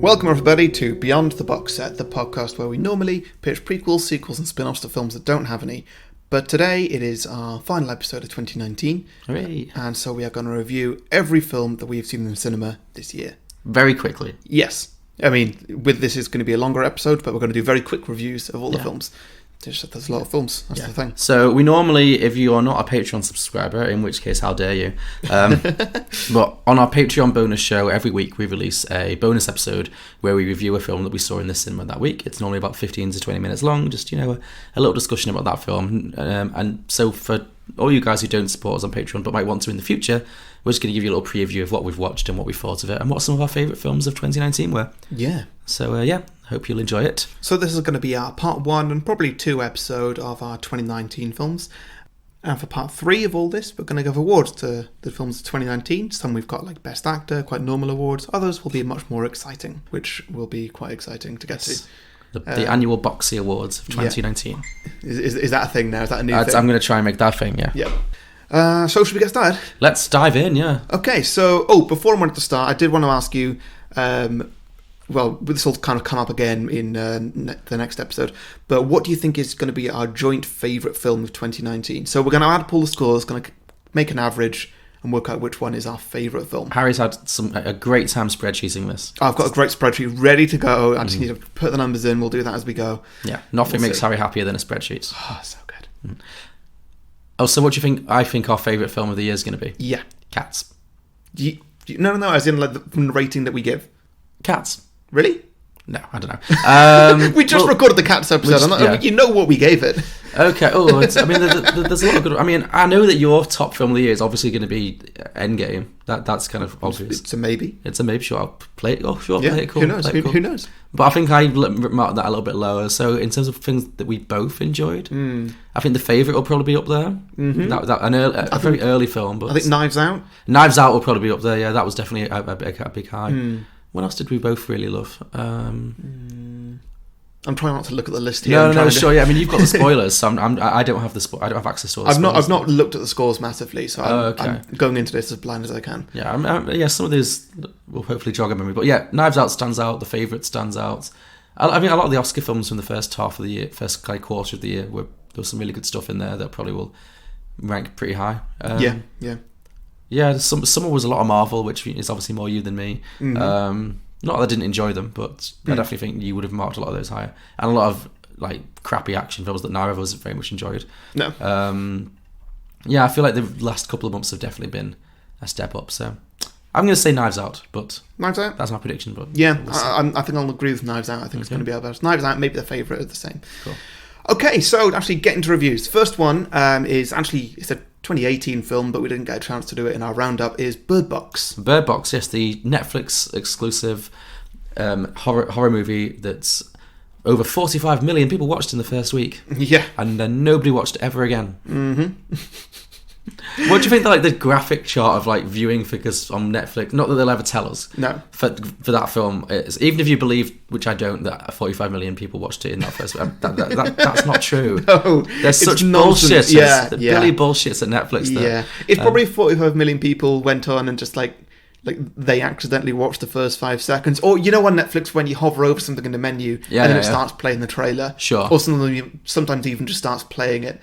Welcome everybody to Beyond the Box Set, the podcast where we normally pitch prequels, sequels and spin-offs to films that don't have any. But today it is our final episode of 2019. Hooray. And so we are going to review every film that we've seen in the cinema this year. Very quickly. Yes. I mean, with this is going to be a longer episode, but we're going to do very quick reviews of all the films. There's a lot of films, that's the thing. So we normally, if you are not a Patreon subscriber, in which case how dare you, but on our Patreon bonus show every week we release a bonus episode where we review a film that we saw in the cinema that week. It's normally about 15 to 20 minutes long, just a little discussion about that film. And so for all you guys who don't support us on Patreon but might want to in the future, we're just going to give you a little preview of what we've watched and what we thought of it and what some of our favourite films of 2019 were. Yeah. So hope you'll enjoy it. So this is going to be our part 1 and probably 2 episode of our 2019 films. And for part 3 of all this, we're going to give awards to the films of 2019. Some we've got like Best Actor, quite normal awards. Others will be much more exciting, which will be quite exciting to get to. The annual Boxy Awards of 2019. Yeah. Is that a thing now? Is that a new thing? I'm going to try and make that thing, yeah. Yeah. So should we get started? Let's dive in, yeah. Okay, so, before I wanted to start, I did want to ask you, this will kind of come up again in the next episode, but what do you think is going to be our joint favourite film of 2019? So we're going to add up all the scores, going to make an average, and work out which one is our favourite film. Harry's had a great time spreadsheeting this. I've got a great spreadsheet ready to go. I just need to put the numbers in. We'll do that as we go. Yeah, nothing makes Harry happier than a spreadsheet. Oh, so good. Oh, so what do you think? I think our favourite film of the year is going to be? Yeah. Cats. No, as in from the rating that we give. Cats. Really? No, I don't know. We just recorded the Cats episode. You know what we gave it. Okay. There's a lot of good. I mean, I know that your top film of the year is obviously going to be Endgame. That's kind of obvious. It's a maybe. Sure, I'll play it. Oh, sure, play it cool. Who knows? Who knows? But I think I marked that a little bit lower. So in terms of things that we both enjoyed, I think The Favourite will probably be up there. Mm-hmm. A very early film. But I think Knives Out. Knives Out will probably be up there. Yeah, that was definitely a big high. What else did we both really love? I'm trying not to look at the list here. No, sure. Yeah, I mean, you've got the spoilers, so I don't have I don't have access to all the spoilers. I've not looked at the scores massively, so I'm going into this as blind as I can. Yeah, some of these will hopefully jog a memory, but yeah, Knives Out stands out. The Favourite stands out. I mean, a lot of the Oscar films from the first half of the year, first quarter of the year, there was some really good stuff in there that probably will rank pretty high. Yeah, summer was a lot of Marvel, which is obviously more you than me. Not that I didn't enjoy them, but I definitely think you would have marked a lot of those higher. And a lot of like crappy action films that neither of us very much enjoyed. No. I feel like the last couple of months have definitely been a step up. So I'm going to say Knives Out, but Knives Out? That's my prediction. But yeah, I think I'll agree with Knives Out. I think it's going to be our best. Knives Out, maybe The Favourite, are the same. Cool. Okay, so actually getting to reviews. First one is actually it's a 2018 film, but we didn't get a chance to do it in our roundup. Is Bird Box. Bird Box, yes, the Netflix exclusive horror movie that's over 45 million people watched in the first week. Yeah, and then nobody watched it ever again. Mm-hmm. What do you think the graphic chart of viewing figures on Netflix? Not that they'll ever tell us. No. For that film is, even if you believe, which I don't, that 45 million people watched it in that first. That's not true. No, there's such bullshit. Yeah, Billy bullshits at Netflix. Yeah, it's probably 45 million people went on and just they accidentally watched the first 5 seconds, or on Netflix when you hover over something in the menu and then it starts playing the trailer. Sure. Or sometimes even just starts playing it.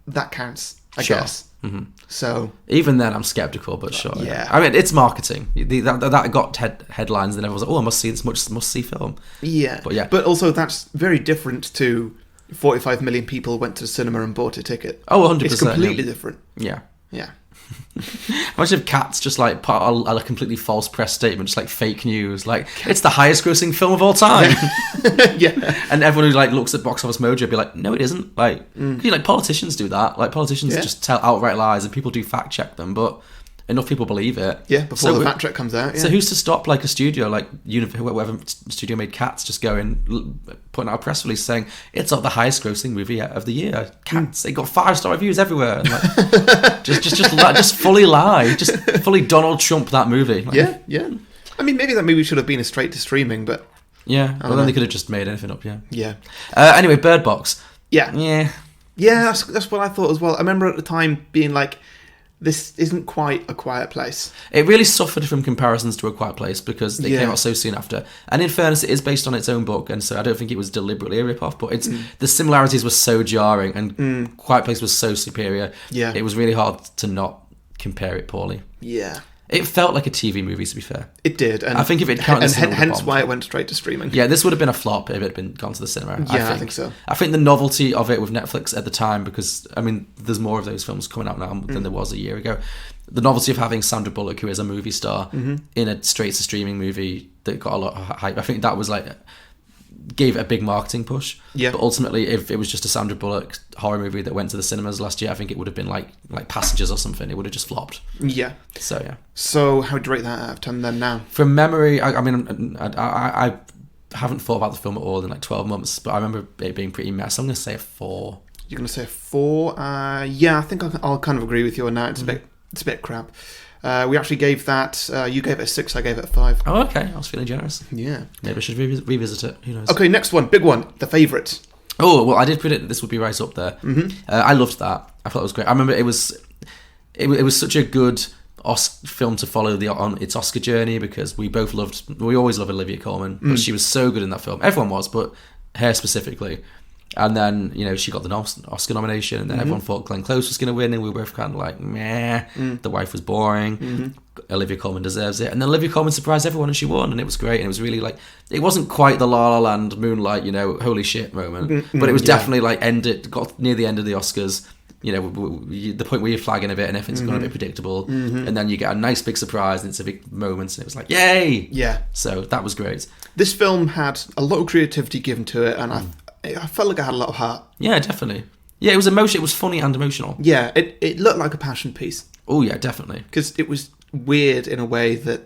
That counts, I guess. Mm-hmm. So even then, I'm skeptical, but sure. Yeah. I mean, it's marketing. That got headlines, and everyone was like, "Oh, I must see this must-see film." Yeah, but also that's very different to 45 million people went to the cinema and bought a ticket. Oh, 100%. It's completely different. Yeah. Imagine if Cats just put a completely false press statement, just fake news, it's the highest grossing film of all time. Yeah. And everyone who looks at Box Office Mojo would be like, no, it isn't. Politicians do that. Politicians just tell outright lies, and people do fact check them, but enough people believe it. Yeah, before the fact check comes out. Yeah. So who's to stop a studio whoever studio made Cats just going putting out a press release saying it's the highest grossing movie of the year. Cats, it got 5-star reviews everywhere. And just fully lie, just fully Donald Trump that movie. Yeah. I mean, maybe that movie should have been a straight to streaming, but yeah. Well, then they could have just made anything up. Yeah. Yeah. Anyway, Bird Box. Yeah. That's what I thought as well. I remember at the time being like, this isn't quite A Quiet Place. It really suffered from comparisons to A Quiet Place because they came out so soon after. And in fairness, it is based on its own book, and so I don't think it was deliberately a rip-off, but the similarities were so jarring, and Quiet Place was so superior. Yeah. It was really hard to not compare it poorly. Yeah. It felt like a TV movie, to be fair. It did. And I think if it counted, and hence why it went straight to streaming. Yeah, this would have been a flop if it had been gone to the cinema. Yeah, I think so. I think the novelty of it with Netflix at the time, because, I mean, there's more of those films coming out now than there was a year ago. The novelty of having Sandra Bullock, who is a movie star, in a straight-to-streaming movie that got a lot of hype, I think that was like... gave it a big marketing push. Yeah. But ultimately, if it was just a Sandra Bullock horror movie that went to the cinemas last year, I think it would have been like Passengers or something. It would have just flopped. Yeah. So, yeah. So, how would you rate that out of 10 then now? From memory, I mean, I haven't thought about the film at all in like 12 months, but I remember it being pretty mess. I'm going to say a 4. You're going to say a 4? Yeah, I think I'll kind of agree with you on that. It's a bit crap. We actually gave that, you gave it a 6, I gave it a 5. Oh, okay. I was feeling generous. Yeah. Maybe I should revisit it. Who knows? Okay, next one. Big one. The Favourite. Oh, well, I did predict that this would be right up there. I loved that. I thought it was great. I remember it was such a good film to follow on its Oscar journey, because we always loved Olivia Colman, but she was so good in that film. Everyone was, but her specifically. And then, she got the Oscar nomination, and then everyone thought Glenn Close was going to win, and we were both kind of like, meh, The Wife was boring, Olivia Colman deserves it. And then Olivia Colman surprised everyone, and she won, and it was great, and it was really like, it wasn't quite the La La Land, Moonlight, holy shit moment, but it was definitely like, got near the end of the Oscars, the point where you're flagging a bit and everything's gone a bit predictable, and then you get a nice big surprise, and it's a big moment, and it was like, yay! Yeah. So that was great. This film had a lot of creativity given to it, and I felt like I had a lot of heart. Yeah, definitely. Yeah, it was emotional. It was funny and emotional. Yeah, it looked like a passion piece. Oh, yeah, definitely. Because it was weird in a way that...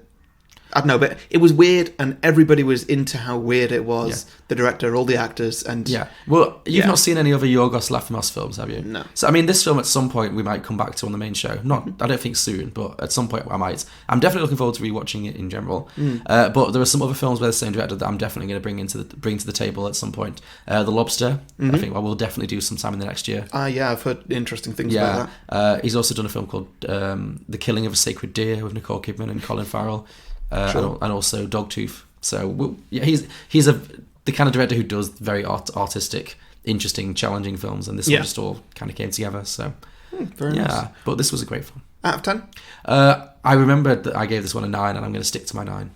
I don't know, but it was weird, and everybody was into how weird it was. Yeah. The director, all the actors, and... Yeah. Well, you've not seen any other Yorgos Lanthimos films, have you? No. So, I mean, this film at some point we might come back to on the main show. I don't think soon, but at some point I might. I'm definitely looking forward to rewatching it in general. But there are some other films by the same director that I'm definitely going to bring to the table at some point. The Lobster, I think I will definitely do sometime in the next year. Yeah, I've heard interesting things about that. He's also done a film called The Killing of a Sacred Deer with Nicole Kidman and Colin Farrell. And also Dogtooth. So he's the kind of director who does very artistic, interesting, challenging films, and this one just all kind of came together. So very nice. But this was a great film. Out of 10? I remember that I gave this one a 9, and I'm going to stick to my 9.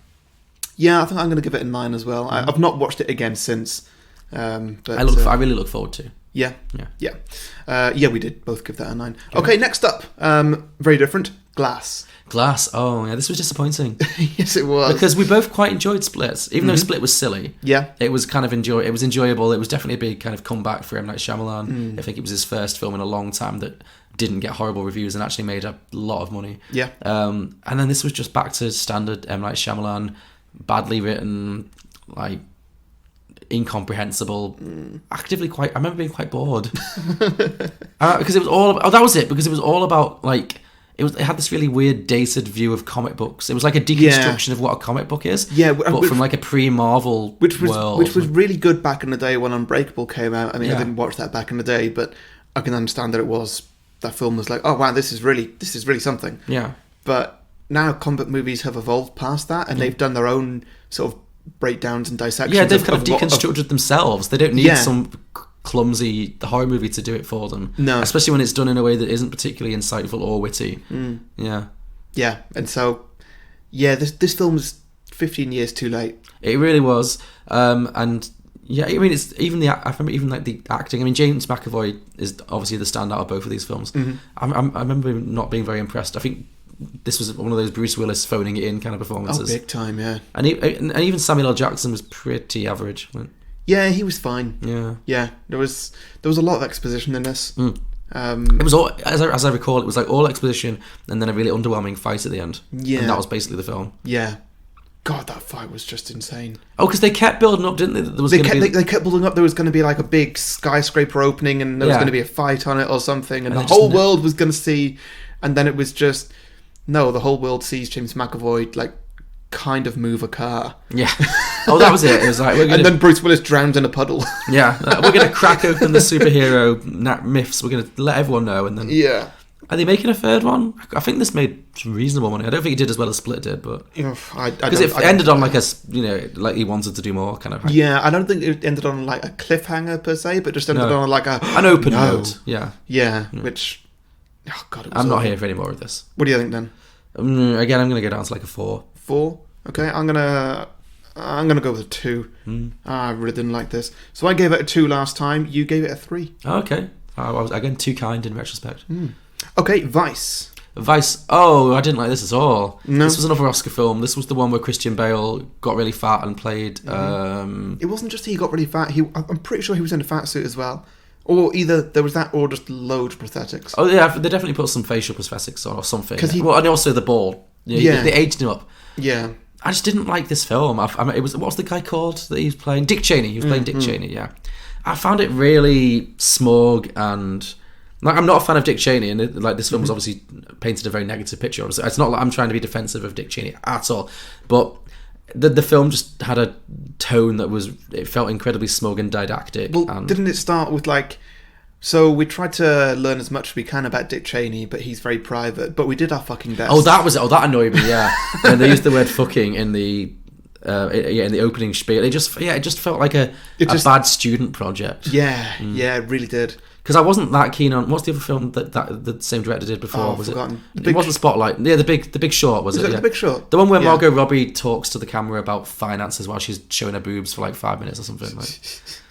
Yeah, I think I'm going to give it a 9 as well. I've not watched it again since. But I really look forward to. Yeah. We did both give that a 9. Okay, next up, very different. Glass. Oh yeah, this was disappointing. Yes, it was, because we both quite enjoyed Split, even though Split was silly. Yeah, it was kind of it was enjoyable. It was definitely a big kind of comeback for M. Night Shyamalan. I think it was his first film in a long time that didn't get horrible reviews and actually made a lot of money. Yeah. And then this was just back to standard M. Night Shyamalan, badly written, like incomprehensible, actively quite. I remember being quite bored because it was all. That was it, because it was all about like. It had this really weird dated view of comic books. It was like a deconstruction of what a comic book is. Yeah, but from like a pre-Marvel world. Which was really good back in the day when Unbreakable came out. I mean, I didn't watch that back in the day, but I can understand that film was like, oh wow, this is really something. Yeah. But now comic book movies have evolved past that, and they've done their own sort of breakdowns and dissections. Yeah, they've kind of deconstructed themselves. They don't need some clumsy horror movie to do it for them. No. Especially when it's done in a way that isn't particularly insightful or witty. Yeah. Yeah, and so, this film's 15 years too late. It really was. And yeah, I mean, it's even I remember even like the acting. I mean, James McAvoy is obviously the standout of both of these films. I remember not being very impressed. I think this was one of those Bruce Willis phoning it in kind of performances. Oh, big time, yeah. And even Samuel L. Jackson was pretty average. Yeah, he was fine. Yeah. There was a lot of exposition in this. It was all, as I recall, it was like all exposition and then a really underwhelming fight at the end. Yeah, and that was basically the film. Yeah, God, that fight was just insane. Oh, because they kept building up, didn't they? They kept building up. There was going to be like a big skyscraper opening, and there was going to be a fight on it or something, and the whole world was going to see. And then it was just the whole world sees James McAvoy like kind of move a car. Yeah. Oh, that was it. It was like and then Bruce Willis drowns in a puddle. Yeah, we're going to crack open the superhero myths. We're going to let everyone know, and then Are they making a third one? I think this made some reasonable money. I don't think it did as well as Split did, but because it ended on like a, like he wanted to do more kind of. Yeah, I don't think it ended on like a cliffhanger per se, but just ended on like an open note. Yeah, which. Oh God, I'm not here for any more of this. What do you think then? Again, I'm going to go down to like a 4. 4. Okay, I'm gonna go with a 2. I really didn't like this, so I gave it a 2 last time. You gave it a 3. Okay, I was again too kind in retrospect. Okay, Vice. Oh, I didn't like this at all. No. This was another Oscar film. This was the one where Christian Bale got really fat and played. It wasn't just he got really fat. I'm pretty sure he was in a fat suit as well. Or either there was that, or just loads of prosthetics. Oh yeah, they definitely put some facial prosthetics on or something. And also the bald. They aged him up. Yeah. I just didn't like this film. What was the guy called that he was playing? Dick Cheney. He was playing Dick Cheney. Yeah. I found it really smug and. Like, I'm not a fan of Dick Cheney, and this film was obviously painted a very negative picture. It's not like I'm trying to be defensive of Dick Cheney at all, but the film just had a tone that it felt incredibly smug and didactic. Well, didn't it start with so we tried to learn as much as we can about Dick Cheney, but he's very private. But we did our fucking best. Oh, that annoyed me. Yeah, and they used the word "fucking" in the opening spiel. It just felt like a bad student project. Yeah, it really did. Because I wasn't that keen on what's the other film that the same director did before? Oh, was forgotten. It wasn't Spotlight. Yeah, the Big Short was it? The Big Short. The one where Margot Robbie talks to the camera about finances while she's showing her boobs for like 5 minutes or something.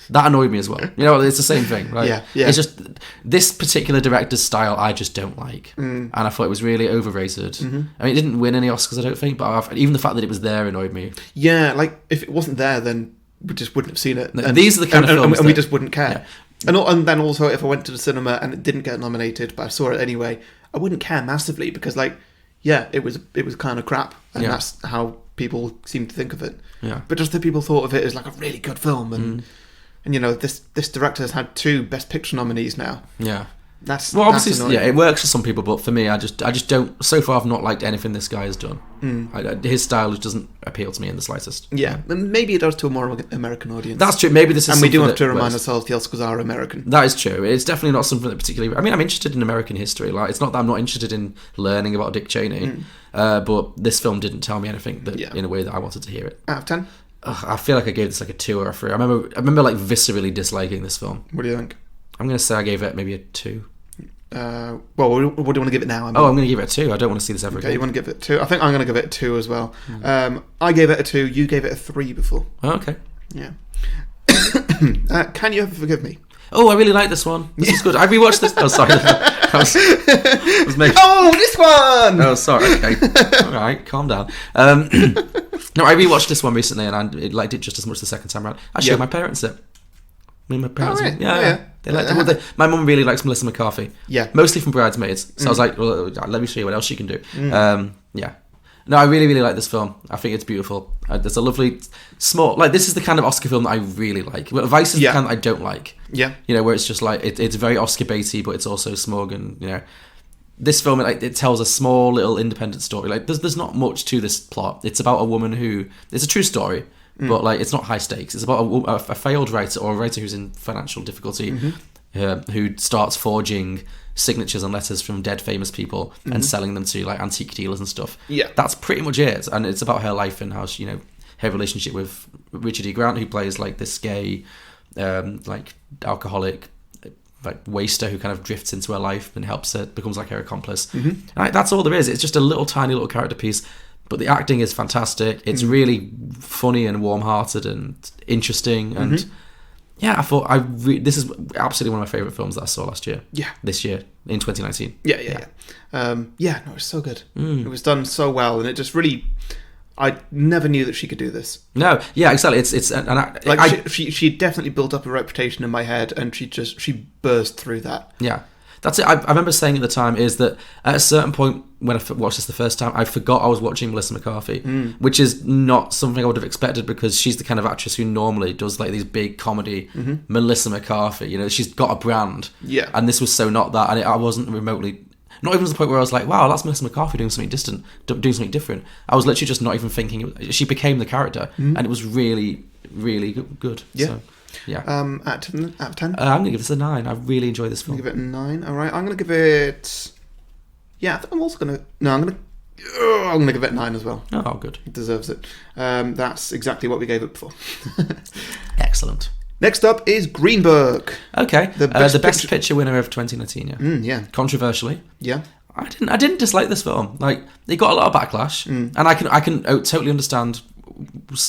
That annoyed me as well. It's the same thing, right? Yeah. It's just this particular director's style I just don't like, and I thought it was really overrated. I mean, it didn't win any Oscars, I don't think, but even the fact that it was there annoyed me. Yeah, like if it wasn't there, then we just wouldn't have seen it. These are the kind of films, and we just wouldn't care. Yeah. And then also, if I went to the cinema and it didn't get nominated, but I saw it anyway, I wouldn't care massively because, it was kind of crap, and that's how people seem to think of it. Yeah. But just that people thought of it as like a really good film, and this director has had 2 Best Picture nominees now. Yeah. Obviously, it works for some people, but for me, I just don't. So far, I've not liked anything this guy has done. His style doesn't appeal to me in the slightest. Yeah, maybe it does to a more American audience. That's true. Maybe this is, and we do have to remind ourselves the Oscars are American. That is true. It's definitely not something that particularly. I mean, I'm interested in American history. Like, it's not that I'm not interested in learning about Dick Cheney, but this film didn't tell me anything in a way that I wanted to hear it. Out of 10, I feel like I gave this like a 2 or a 3. I remember like viscerally disliking this film. What do you think? I'm going to say I gave it maybe a 2. What do you want to give it now? I'm going to give it a 2. I don't want to see this ever again. You want to give it a 2? I think I'm going to give it a 2 as well. I gave it a 2. You gave it a 3 before. Oh, okay. Yeah. Can you ever forgive me? Oh, I really like this one. This is good. I rewatched this. Oh, sorry. Oh, this one! Oh, sorry. Okay. All right, calm down. No, I rewatched this one recently, and I liked it just as much the second time around. I showed my parents it. My parents. Right. Yeah. They liked it. My mum really likes Melissa McCarthy. Yeah. Mostly from Bridesmaids. So I was like, well, let me show you what else she can do. Yeah. No, I really, really like this film. I think it's beautiful. There's a lovely, small... this is the kind of Oscar film that I really like. Vice is the kind that I don't like. Yeah. Where it's just it's very Oscar baity, but it's also smug and, This film, it tells a small little independent story. There's not much to this plot. It's about a woman who... It's a true story, but, it's not high stakes. It's about a failed writer, or a writer who's in financial difficulty, who starts forging signatures and letters from dead famous people and selling them to antique dealers and stuff. Yeah, that's pretty much it. And it's about her life and how she, her relationship with Richard E. Grant, who plays this gay, alcoholic, waster who kind of drifts into her life and helps her, becomes her accomplice. That's all there is. It's just a little tiny little character piece, but the acting is fantastic. It's really funny and warm-hearted and interesting and. Yeah, I thought this is absolutely one of my favourite films that I saw last year. Yeah. This year, in 2019. Yeah. No, it's so good. It was done so well, and it just really... I never knew that she could do this. No, yeah, exactly. She definitely built up a reputation in my head, and she burst through that. Yeah. That's it. I remember saying at the time is that at a certain point when I watched this the first time, I forgot I was watching Melissa McCarthy, which is not something I would have expected because she's the kind of actress who normally does these big comedy. Melissa McCarthy, she's got a brand. Yeah. And this was so not that, and I wasn't remotely, not even to the point where I was like, wow, that's Melissa McCarthy doing something distant, doing something different. I was literally just not even thinking. She became the character, and it was really, really good. Yeah. So, yeah. Out of 10? I'm going to give this a 9. I really enjoy this film. I'm going to give it a 9. All right. I'm going to give it Yeah, I think I'm also going to... No, I'm going to give it 9 as well. Oh, good. It deserves it. That's exactly what we gave it before. Excellent. Next up is Greenberg. Okay. The best picture winner of 2019, yeah. Yeah. Controversially. Yeah. I didn't dislike this film. Like, it got a lot of backlash, and I can totally understand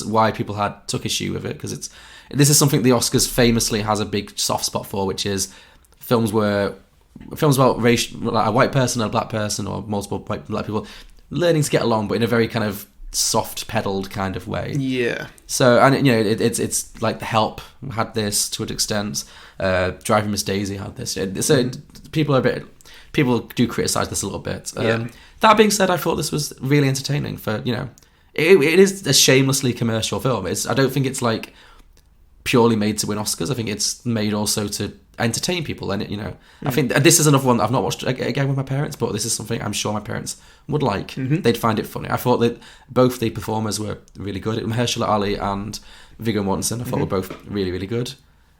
why people took issue with it, because this is something the Oscars famously has a big soft spot for, which is films about race, like a white person and a black person, or multiple white black people learning to get along, but in a very kind of soft pedaled kind of way. Yeah. So, and it's like The Help had this to an extent. Driving Miss Daisy had this. So people do criticize this a little bit. That being said, I thought this was really entertaining. For it is a shamelessly commercial film. I don't think it's like purely made to win Oscars. I think it's made also to entertain people, and I think this is another one that I've not watched again with my parents, but this is something I'm sure my parents would like. They'd find it funny. I thought that both the performers were really good. Mahershala Ali and Viggo Mortensen I thought were both really, really good.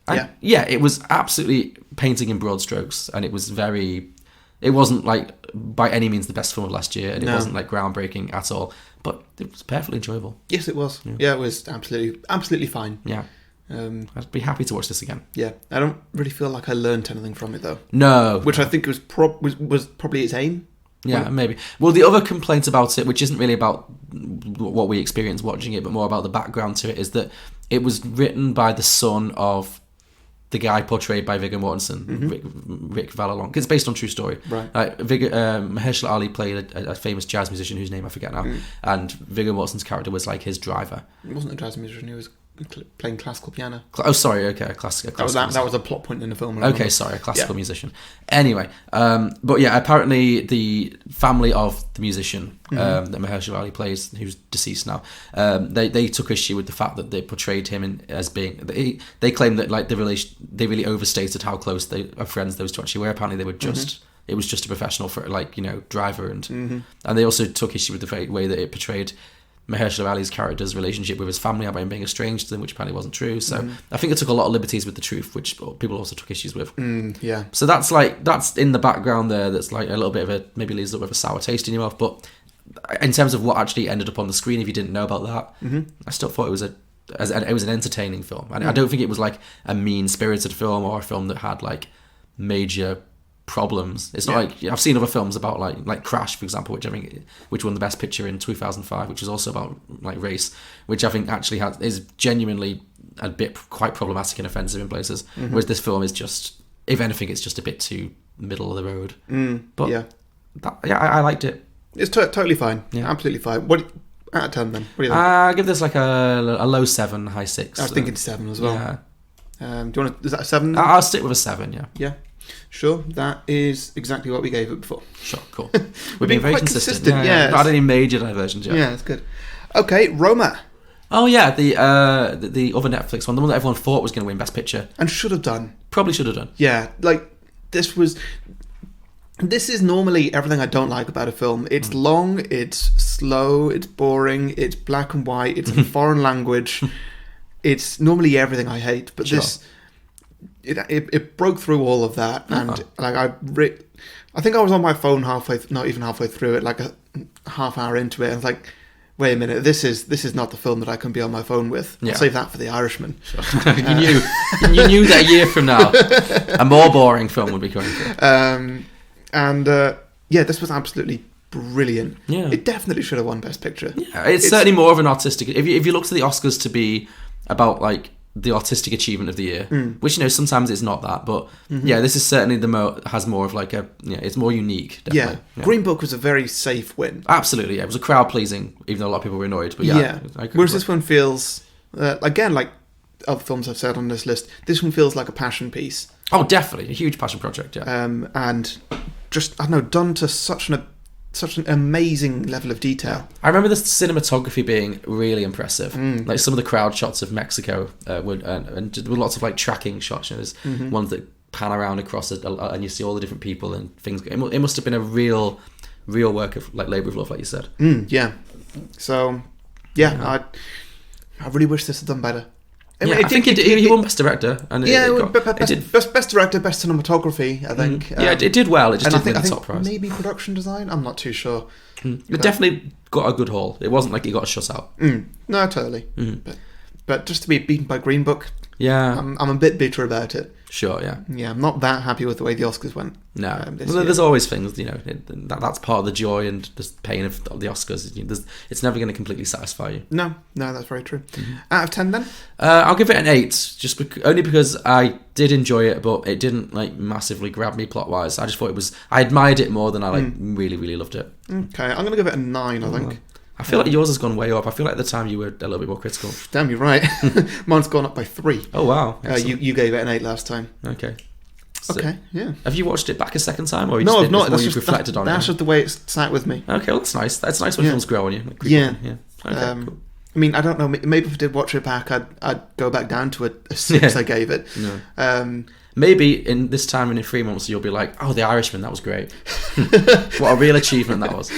And it was absolutely painting in broad strokes, and it wasn't like by any means the best film of last year, and it wasn't like groundbreaking at all, but it was perfectly enjoyable. Yes, it was. Yeah, it was absolutely fine. Yeah. I'd be happy to watch this again. Yeah, I don't really feel like I learned anything from it though. No, which I think was probably its aim. Yeah, maybe. Well, the other complaint about it, which isn't really about what we experienced watching it, but more about the background to it, is that it was written by the son of the guy portrayed by Viggo Mortensen, Rick Valalong. It's based on true story. Right. Mahershala Ali played a famous jazz musician whose name I forget now, and Viggo Mortensen's character was like his driver. It wasn't a jazz musician; he was playing classical piano. Oh, sorry. Okay, a classical. That was a plot point in the film. Okay, sorry, a classical musician. Anyway, but yeah, apparently the family of the musician that Mahershala Ali plays, who's deceased now, they took issue with the fact that they portrayed him as being. They claim that like they really overstated how close they are friends those two actually were. Apparently, they were just. It was just a professional for driver, and they also took issue with the way that it portrayed Mahershala Ali's character's relationship with his family about him being estranged to them, which apparently wasn't true. So I think it took a lot of liberties with the truth, which people also took issues with. Yeah. So that's in the background there. That's like a little bit of maybe leaves a little bit of a sour taste in your mouth. But in terms of what actually ended up on the screen, if you didn't know about that, I still thought it was an entertaining film, and I don't think it was like a mean-spirited film or a film that had like major problems. It's not like I've seen other films about like Crash, for example, which won the best picture in 2005, which is also about like race, which I think actually is genuinely a bit quite problematic and offensive in places. Whereas this film is just, if anything, it's just a bit too middle of the road. But I liked it. It's totally fine. Yeah, absolutely fine. What out of 10 then? What do you think? I give this like a low 7, high 6. I was thinking 7 as well. Yeah. Do you want is that a 7? I'll stick with a 7. Yeah. Yeah. Sure, that is exactly what we gave it before. Sure, cool. We're being very consistent. Yeah. Not any major diversions yet. Yeah, it's good. Okay, Roma. Oh yeah, the other Netflix one, the one that everyone thought was going to win Best Picture. And should have done. Probably should have done. Yeah, like, this is normally everything I don't like about a film. It's long, it's slow, it's boring, it's black and white, it's in foreign language. It's normally everything I hate, but this... It broke through all of that, and like I think I was on my phone not even halfway through it, like a half hour into it, and I was like, wait a minute, this is not the film that I can be on my phone with. I'll save that for The Irishman. Sure. you knew that a year from now a more boring film would be coming through. This was absolutely brilliant. Yeah, it definitely should have won Best Picture. Yeah, it's certainly more of an artistic. If you look to the Oscars to be about like the artistic achievement of the year, which sometimes it's not that, but this is certainly has more of like it's more unique. Definitely. Yeah, Green Book was a very safe win. Absolutely, yeah, it was a crowd pleasing, even though a lot of people were annoyed. But whereas this one feels again like other films I've said on this list. This one feels like a passion piece. Oh, definitely a huge passion project. Yeah, and just I don't know, done to such an amazing level of detail. I remember the cinematography being really impressive. Like some of the crowd shots of Mexico and with lots of like tracking shots. There's ones that pan around across it, and you see all the different people and things. It must have been a real work of like labour of love, like you said. Yeah. So I really wish this had done better. I think he won Best Director. And Best Director, Best Cinematography, I think. It did well. It just didn't win the top prize. Maybe Production Design? I'm not too sure. It definitely got a good haul. It wasn't like it got shut out. No, totally. But just to be beaten by Green Book, I'm a bit bitter about it. Sure, yeah. Yeah, I'm not that happy with the way the Oscars went. No. There's always things, that's part of the joy and the pain of the Oscars. It's never going to completely satisfy you. No, that's very true. Out of 10 then? I'll give it an 8, only because I did enjoy it, but it didn't massively grab me plot-wise. I just thought I admired it more than I really, really loved it. Okay, I'm going to give it a 9, I think. I feel like yours has gone way up. I feel like at the time you were a little bit more critical. Damn, you're right. Mine's gone up by 3. Oh, wow. You gave it an 8 last time. Okay. So, okay, yeah. Have you watched it back a second time? Or No, I've not. You've reflected on it? That's just the way it's sat with me. Okay, well, that's nice. That's nice when films grow on you. Yeah. Okay, cool. I mean, I don't know. Maybe if I did watch it back, I'd go back down to a 6 I gave it. No. Maybe in this time and in 3 months, you'll be like, oh, The Irishman, that was great. What a real achievement that was.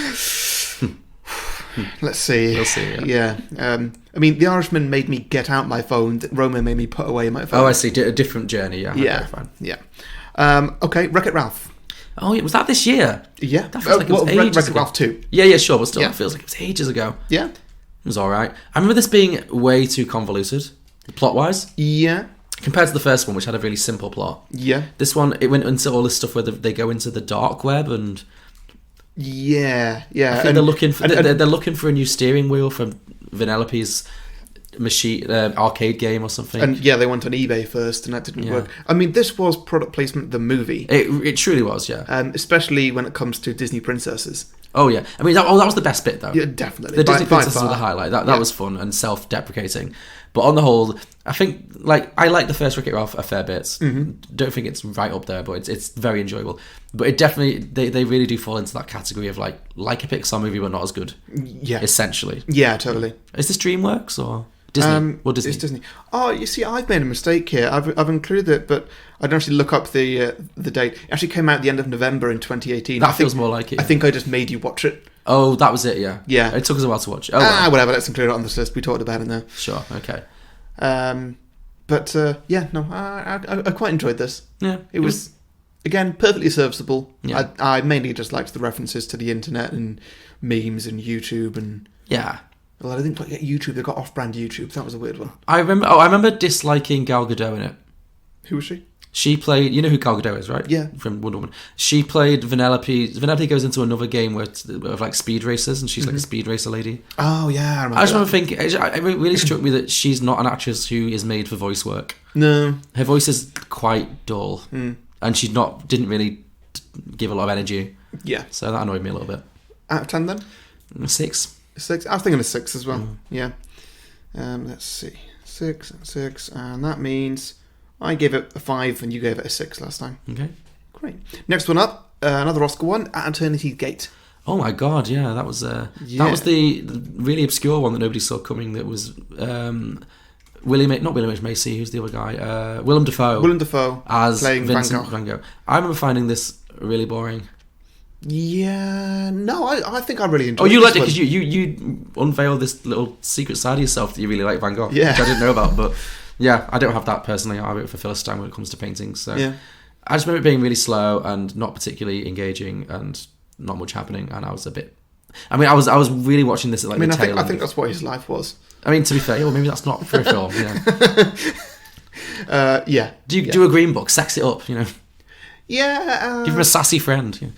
Let's see. We'll see. Yeah. I mean, The Irishman made me get out my phone. Roma made me put away my phone. Oh, I see. A different journey. Yeah. Yeah. Okay, fine. Yeah. Okay. Wreck-It Ralph. Oh, was that this year? Yeah. That feels like it was ages Wreck-It ago. Ralph 2. Yeah. Sure. But still, it feels like it was ages ago. Yeah. It was all right. I remember this being way too convoluted, plot-wise. Yeah. Compared to the first one, which had a really simple plot. Yeah. This one, it went into all this stuff where they go into the dark web and. Yeah. I think they're looking for a new steering wheel for Vanellope's machine arcade game or something. And they went on eBay first, and that didn't work. I mean, this was product placement. The movie. It truly was, yeah. Especially when it comes to Disney princesses. Oh yeah, I mean that was the best bit though. Yeah, definitely. The Disney princesses were the highlight. That was fun and self-deprecating. But on the whole, I think I like the first Wreck-It Ralph a fair bit. Don't think it's right up there, but it's very enjoyable. But it definitely they really do fall into that category of like a Pixar movie but not as good. Yeah. Essentially. Yeah, totally. Is this DreamWorks or Disney? Disney? It's Disney. Oh, you see, I've made a mistake here. I've included it, but I didn't actually look up the date. It actually came out at the end of November in 2018. That feels more like it. I think I just made you watch it. Oh, that was it, yeah. Yeah. It took us a while to watch. Oh, well. Whatever, let's include it on this list. We talked about it now. Sure, okay. But, I quite enjoyed this. Yeah. It was, again, perfectly serviceable. Yeah. I mainly just liked the references to the internet and memes and YouTube and... Yeah. Well, I didn't quite get YouTube. They got off-brand YouTube. That was a weird one. I remember disliking Gal Gadot in it. Who was she? She played... You know who Gal Gadot is, right? Yeah. From Wonder Woman. She played Vanellope. Vanellope goes into another game of like speed racers, and she's like a speed racer lady. Oh, yeah, I remember I just remember thinking... It really struck me that she's not an actress who is made for voice work. No. Her voice is quite dull. And she didn't really give a lot of energy. Yeah. So that annoyed me a little bit. Out of 10, then? 6. 6. I was thinking a 6 as well. Yeah. Let's see. 6, and that means I gave it a 5 and you gave it a 6 last time. Okay. Great. Next one up, another Oscar one, At Eternity's Gate. Oh my god, yeah, that was the really obscure one that nobody saw coming. That was not William H. Macy. Who's the other guy? Willem Dafoe. Willem Dafoe as playing Vincent Van Gogh. I remember finding this really boring. Yeah, no, I think I really enjoyed it. Oh, you liked it because you unveiled this little secret side of yourself that you really like Van Gogh, yeah. Which I didn't know about. But yeah, I don't have that personally. I wait for Philistine when it comes to paintings. So yeah. I just remember it being really slow and not particularly engaging and not much happening. And I was a bit... I mean, I was really watching this at like the tail end. I think that's what his life was. I mean, to be fair, well, maybe that's not for a film. Yeah. Do a Green Book, sex it up, Yeah. Give him a sassy friend.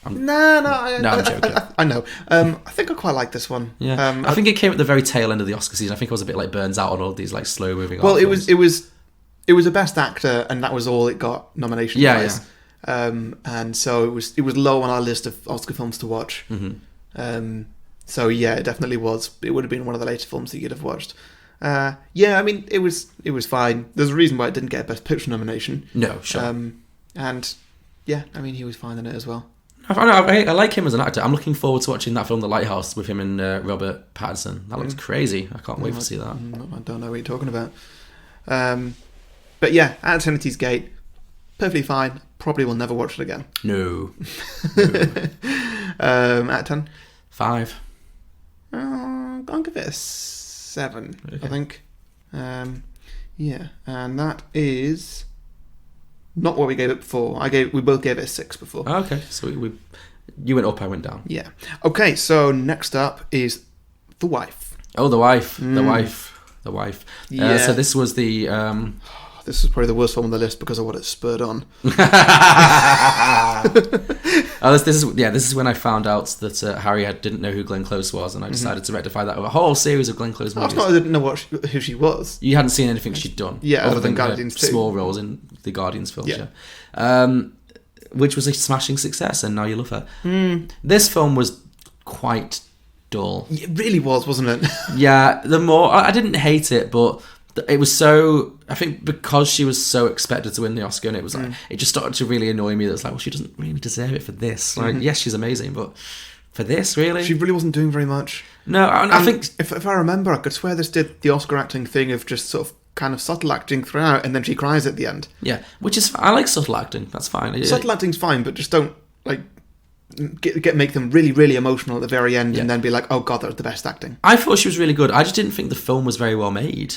No, I'm joking. I know. I think I quite like this one. Yeah. I think it came at the very tail end of the Oscar season. I think I was a bit like Burns out on all these like slow moving. Well, it was a Best Actor, and that was all it got nomination wise. Yeah. And so it was low on our list of Oscar films to watch. Mm-hmm. So yeah, it definitely was. It would have been one of the later films that you'd have watched. Yeah, I mean, it was fine. There's a reason why it didn't get a Best Picture nomination. No, sure. And yeah, I mean, he was fine in it as well. I like him as an actor. I'm looking forward to watching that film, The Lighthouse, with him and Robert Pattinson. That looks crazy. I can't wait to see that. I don't know what you're talking about. But yeah, At Eternity's Gate, perfectly fine. Probably will never watch it again. No. Out of 10? 5. I'll give it a 7, okay. I think. Yeah, and that is not what we gave it before. We both gave it a 6 before. Oh, okay, so you went up, I went down. Yeah. Okay, so next up is The Wife. Oh, The Wife. The Wife. Yeah. So this was the... This is probably the worst film on the list because of what it spurred on. This is when I found out that Harry didn't know who Glenn Close was, and I decided to rectify that with a whole series of Glenn Close movies. I didn't know who she was. You hadn't seen anything she'd done, other than Guardians 2. Small roles in the Guardians films, which was a smashing success, and now you love her. This film was quite dull. It really was, wasn't it? Yeah, I didn't hate it, but it was so... I think because she was so expected to win the Oscar, and it was like it just started to really annoy me. That it's like, well, she doesn't really deserve it for this. Like, yes, she's amazing, but for this, really, she really wasn't doing very much. No, I think if I remember, I could swear this did the Oscar acting thing of just sort of kind of subtle acting throughout, and then she cries at the end. Yeah, which is I like subtle acting. That's fine. Subtle acting's fine, but just don't like make them really, really emotional at the very end, and then be like, oh god, that was the best acting. I thought she was really good. I just didn't think the film was very well made.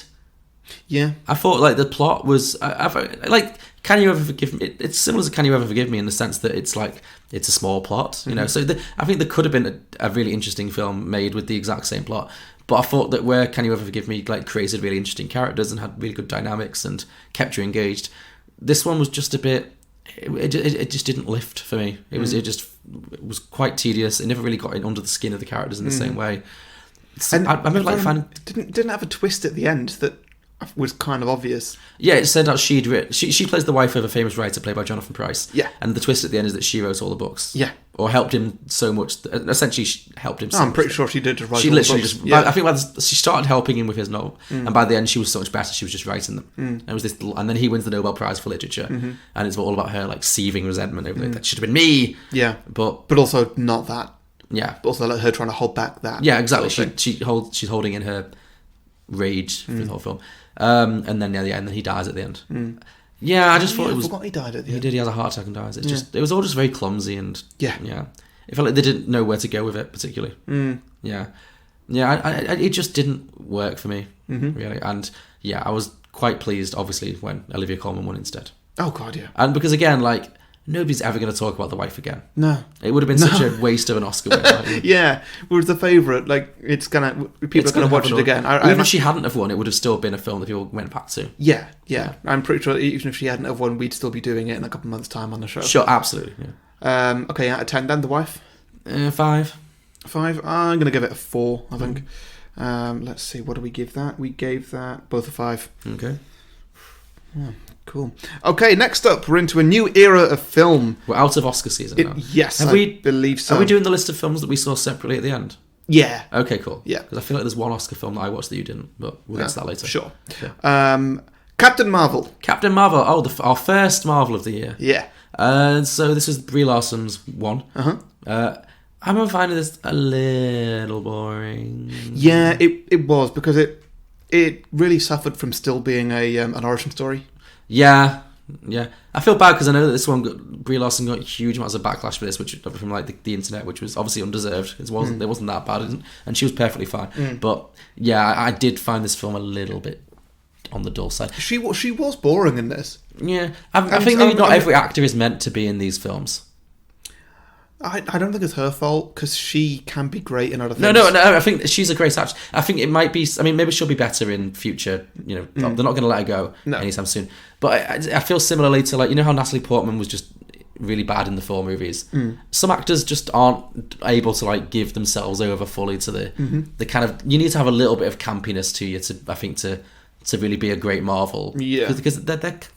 Yeah, I thought like the plot was like Can You Ever Forgive Me? It's similar to Can You Ever Forgive Me in the sense that it's like it's a small plot, you know. So I think there could have been a really interesting film made with the exact same plot. But I thought that where Can You Ever Forgive Me like created really interesting characters and had really good dynamics and kept you engaged, this one was just a bit. It just didn't lift for me. It was quite tedious. It never really got under the skin of the characters in the same way. And I remember like finding didn't have a twist at the end that was kind of obvious. Yeah, it said that she plays the wife of a famous writer played by Jonathan Pryce. Yeah. And the twist at the end is that she wrote all the books. Yeah. Or helped him so much. Essentially, she helped him so I'm pretty much. sure she did just write She all literally the books. just... I think she started helping him with his novel, and by the end she was so much better, she was just writing them. And it was this, and then he wins the Nobel Prize for Literature, and it's all about her like seething resentment over that should have been me. Yeah. But also not that. Yeah. But also like her trying to hold back that. Yeah, exactly. Sort of She's holding in her rage through the whole film. And then and then he dies at the end. Yeah, I just thought it was... I forgot he died at the end. He did. He has a heart attack and dies. It was all just very clumsy and yeah. It felt like they didn't know where to go with it particularly. Yeah. It just didn't work for me really. And yeah, I was quite pleased obviously when Olivia Colman won instead. Oh god, yeah. And because again, like nobody's ever going to talk about The Wife again. No, it would have been such a waste of an Oscar win. Like, yeah, whereas The Favourite, like people are going to watch it again. Even if she hadn't have won, it would have still been a film that people went back to. Yeah. I'm pretty sure even if she hadn't have won, we'd still be doing it in a couple of months' time on the show. Sure, absolutely. Yeah. Okay, out of 10 then, The Wife? 5. 5? I'm going to give it a 4, I think. Let's see, what do we give that? We gave that both a 5. Okay. Yeah, cool. Okay, next up, we're into a new era of film. We're out of Oscar season now. Yes, I believe so. Are we doing the list of films that we saw separately at the end? Yeah. Okay, cool. Yeah. Because I feel like there's one Oscar film that I watched that you didn't, but we'll get to that later. Sure. Yeah. Captain Marvel. Captain Marvel. Oh, our first Marvel of the year. Yeah. So this was Brie Larson's one. I'm finding this a little boring. Yeah, it was because it really suffered from still being an origin story. Yeah. I feel bad because I know that this one, Brie Larson got huge amounts of backlash for this, which from like the internet, which was obviously undeserved. It wasn't that bad, and she was perfectly fine. But yeah, I did find this film a little bit on the dull side. She was boring in this. Yeah, I think maybe not every actor is meant to be in these films. I don't think it's her fault because she can be great in other things. No. I think she's a great actress. I think it might be. I mean, maybe she'll be better in future. You know, they're not going to let her go anytime soon. But I feel similarly to like how Natalie Portman was just really bad in the 4 movies. Some actors just aren't able to like give themselves over fully to the kind of. You need to have a little bit of campiness to you to really be a great Marvel. Yeah, because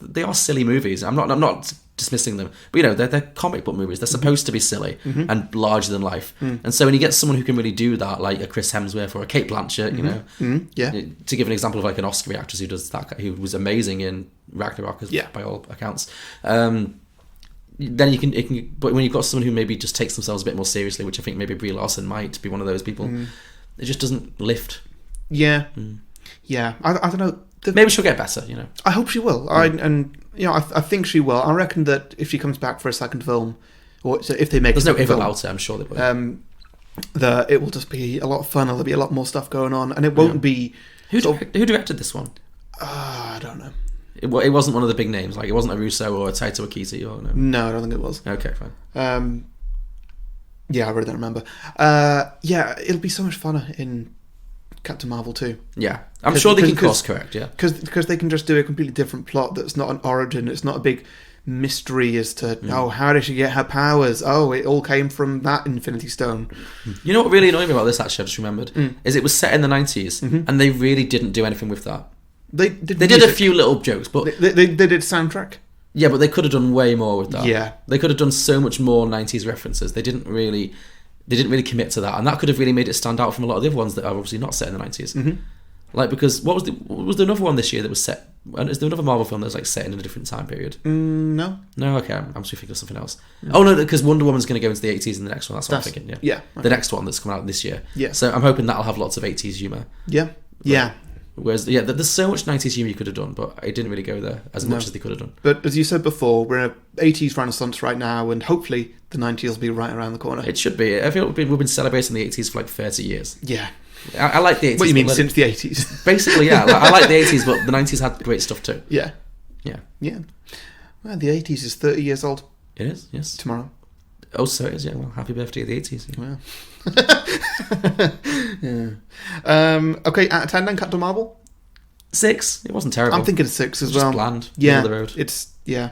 they are silly movies. I'm not dismissing them, but they're comic book movies. They're supposed to be silly and larger than life. And so when you get someone who can really do that, like a Chris Hemsworth or a Kate Blanchett, to give an example of like an Oscar actress who does that, who was amazing in Ragnarok, by all accounts. Then it can. But when you've got someone who maybe just takes themselves a bit more seriously, which I think maybe Brie Larson might be one of those people, it just doesn't lift. Yeah. Yeah, I don't know. Maybe she'll get better, I hope she will. I think she will. I reckon that if she comes back for a second film, or if they make there's no if about it, I'm sure they will. That it will just be a lot of fun. There'll be a lot more stuff going on, and it won't be. Who directed this one? I don't know. It wasn't one of the big names. Like, it wasn't a Russo or a Taika Waititi or no? No, I don't think it was. Okay, fine. Yeah, I really don't remember. Yeah, it'll be so much funner in Captain Marvel 2. Yeah. I'm sure they can course correct, yeah. Because they can just do a completely different plot that's not an origin. It's not a big mystery as to, how did she get her powers? Oh, it all came from that Infinity Stone. You know what really annoyed me about this, actually, I just remembered, is it was set in the 90s, and they really didn't do anything with that. They did a few little jokes, but... They did soundtrack. Yeah, but they could have done way more with that. Yeah. They could have done so much more 90s references. They didn't really commit to that, and that could have really made it stand out from a lot of the other ones that are obviously not set in the 90s. Mm-hmm. Like, because was there another one this year that was set? Is there another Marvel film that's like set in a different time period? No. No, okay, I'm just thinking of something else. Oh no, because Wonder Woman's going to go into the 80s in the next one. That's what I'm thinking. Yeah. Yeah. Okay. The next one that's coming out this year. Yeah. So I'm hoping that'll have lots of 80s humour. Yeah. Yeah. Whereas, there's so much 90s humour you could have done, but it didn't really go there as much as they could have done. But as you said before, we're in an 80s renaissance right now, and hopefully the 90s will be right around the corner. It should be. I feel we've been celebrating the 80s for like 30 years. Yeah. I like the 80s. What do you mean, since the 80s? Basically, yeah. I like the 80s, but the 90s had great stuff too. Yeah. Yeah. Yeah. Well, the 80s is 30 years old. It is, yes. Tomorrow. Oh, so it is, yeah. Well, happy birthday to the 80s. Yeah. Yeah. Okay, out of 10 then, Captain Marvel? 6. It wasn't terrible. I'm thinking 6 as well. Just bland. Yeah. Middle of the road. It's, yeah.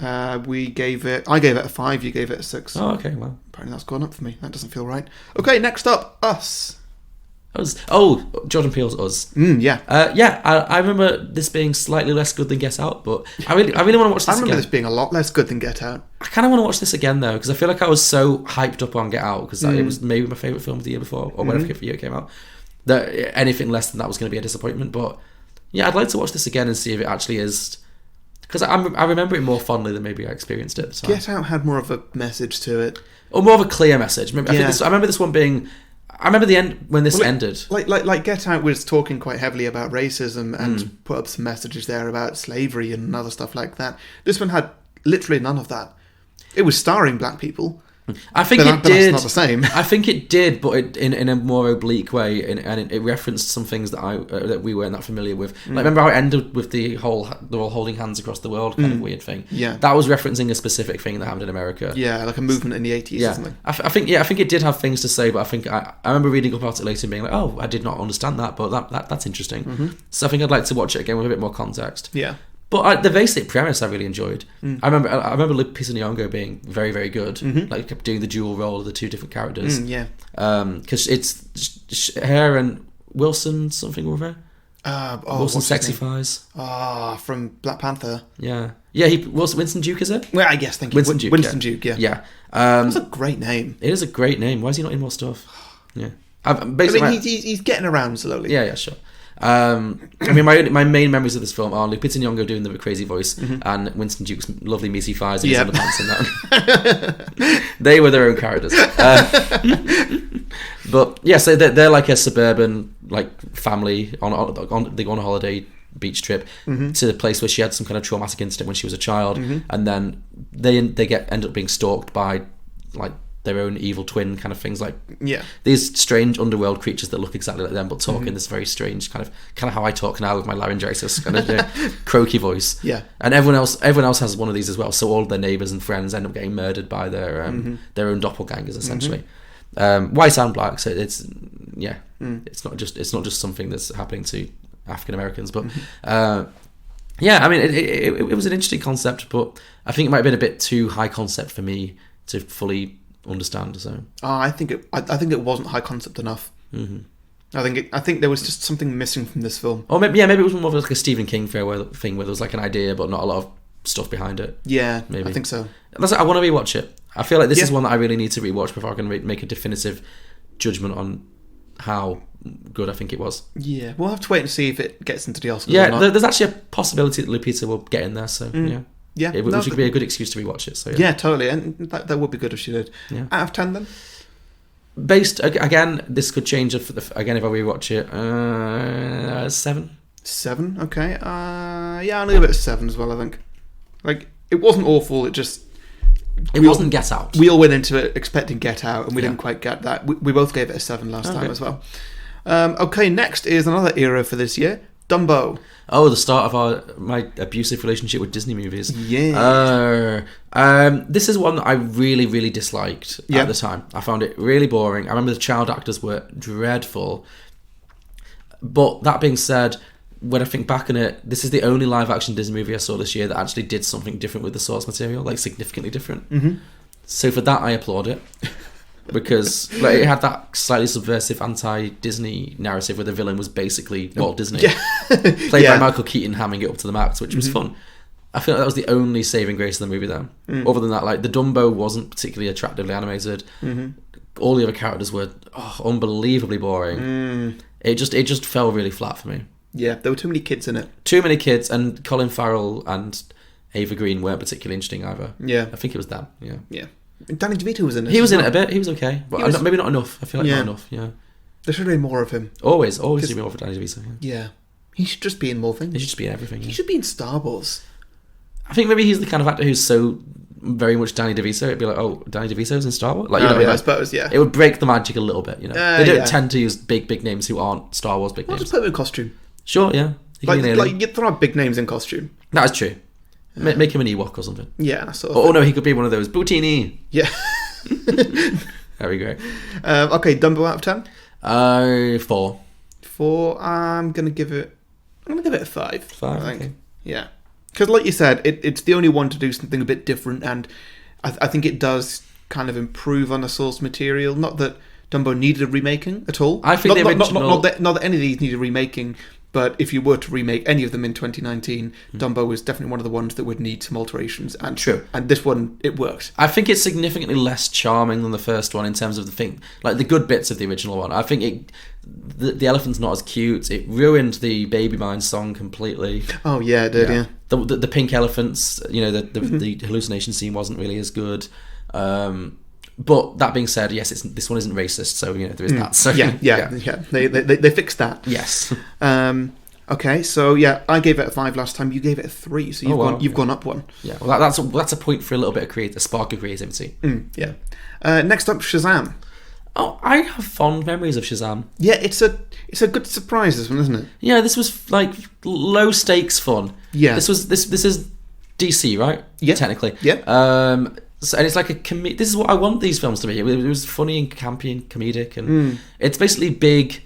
I gave it a 5, you gave it a 6. Oh, okay, well. Apparently that's gone up for me. That doesn't feel right. Okay, next up, Us. Us. Oh, Jordan Peele's Us. Yeah. I remember this being slightly less good than Get Out, but I really want to watch this again. I remember this being a lot less good than Get Out. I kind of want to watch this again, though, because I feel like I was so hyped up on Get Out, because it was maybe my favourite film of the year before, or whatever year it came out, that anything less than that was going to be a disappointment. But yeah, I'd like to watch this again and see if it actually is... Because I remember it more fondly than maybe I experienced it at the time. Get Out had more of a message to it. Or more of a clear message. I remember this one being... I remember the end when this ended. Like Get Out was talking quite heavily about racism and put up some messages there about slavery and other stuff like that. This one had literally none of that. It was starring black people. I think it did. That's not the same. I think it did, but in a more oblique way, and it referenced some things that we weren't that familiar with. Like, remember how it ended with they're all holding hands across the world kind of weird thing. Yeah, that was referencing a specific thing that happened in America. Yeah, like a movement in the 80s or something. I think it did have things to say, but I think I remember reading up about it later and being like, oh, I did not understand that, but that's interesting. Mm-hmm. So I think I'd like to watch it again with a bit more context. Yeah. But the basic premise I really enjoyed. I remember Lupita Nyong'o being very, very good. Like, kept doing the dual role of the two different characters. Yeah. Because it's her and Wilson something or other. Wilson Sexifies. From Black Panther. Yeah. Winston Duke, is it? Well, I guess. Thank you. Winston Duke. Yeah. Yeah. That's a great name. It is a great name. Why is he not in more stuff? Yeah. He's getting around slowly. Yeah, sure. My main memories of this film are Lupita Nyong'o doing the crazy voice and Winston Duke's lovely meaty thighs and his underpants in that. They were their own characters. But yeah, so they're like a suburban family on they go on a holiday beach trip to the place where she had some kind of traumatic incident when she was a child, and then they end up being stalked by their own evil twin kind of things, these strange underworld creatures that look exactly like them but talk in this very strange kind of how I talk now with my laryngitis kind of croaky voice. Yeah. And everyone else has one of these as well, so all of their neighbours and friends end up getting murdered by their own doppelgangers essentially. White and black, so it's not just something that's happening to African Americans, but it was an interesting concept, but I think it might have been a bit too high concept for me to fully understand. So I think it wasn't high concept enough. I think there was just something missing from this film. Or maybe it was more of like a Stephen King thing where there was like an idea but not a lot of stuff behind it. Yeah, maybe. I think so. I want to rewatch it. I feel like this is one that I really need to rewatch before I can make a definitive judgment on how good I think it was. Yeah, we'll have to wait and see if it gets into the Oscars. Yeah, or not. There's actually a possibility that Lupita will get in there. So which would be a good excuse to rewatch it. So yeah, totally, and that would be good if she did. Yeah. Out of 10, then. Based again, this could change again if I rewatch it. 7. 7, okay. I'll give it a 7 as well. I think, it wasn't awful. It wasn't Get Out. We all went into it expecting Get Out, and we didn't quite get that. We both gave it a 7 last time as well. Okay, next is another era for this year. Dumbo. Oh, the start of my abusive relationship with Disney movies. Yeah. This is one that I really, really disliked at the time. I found it really boring. I remember the child actors were dreadful. But that being said, when I think back on it, this is the only live-action Disney movie I saw this year that actually did something different with the source material, like significantly different. Mm-hmm. So for that, I applaud it. Because like, it had that slightly subversive anti-Disney narrative where the villain was basically Walt Disney. Played by Michael Keaton, hamming it up to the max, which was fun. I feel like that was the only saving grace of the movie though. Other than that, like the Dumbo wasn't particularly attractively animated. All the other characters were unbelievably boring. It just fell really flat for me. Yeah, there were too many kids in it. Too many kids, and Colin Farrell and Ava Green weren't particularly interesting either. Yeah. I think it was them, Yeah. Danny DeVito was in it. He was in it a bit. He was okay. But maybe not enough. I feel like not enough, There should be more of him. Always should be more of Danny DeVito. Yeah. He should just be in more things. He should just be in everything. He should be in Star Wars. I think maybe he's the kind of actor who's so very much Danny DeVito. It'd be like, oh, Danny DeVito's in Star Wars? Like, I suppose, yeah. It would break the magic a little bit, They don't tend to use big names who aren't Star Wars big names. Just put him in costume. Sure, yeah. Like you throw out big names in costume. That is true. Make him an Ewok or something. Yeah, sort of. Oh no, he could be one of those Boutini. Yeah. Very great. Okay, Dumbo out of 10? 4. 4. I'm gonna give it a 5. 5. I think. Okay. Yeah, because like you said, it's the only one to do something a bit different, and I think it does kind of improve on the source material. Not that Dumbo needed a remaking at all. I think not that any of these needed remaking. But if you were to remake any of them in 2019, Dumbo was definitely one of the ones that would need some alterations. And true. And this one, it worked. I think it's significantly less charming than the first one in terms of the thing, like the good bits of the original one. I think the elephant's not as cute. It ruined the Baby Mine song completely. Oh yeah, it did. Yeah. The pink elephants. The hallucination scene wasn't really as good. But that being said, yes, this one isn't racist, so there is that. So yeah. They fixed that. Yes. Okay, so I gave it a 5 last time. You gave it a 3, so you've gone up one. Yeah, well, that's a point for a little bit of a spark of creativity. Yeah. Next up, Shazam. Oh, I have fond memories of Shazam. Yeah, it's a good surprise, this one, isn't it? Yeah, this was like low stakes fun. Yeah. This is DC, right? Yeah. Technically. Yeah. And it's like this is what I want these films to be. It was funny and campy and comedic, and it's basically big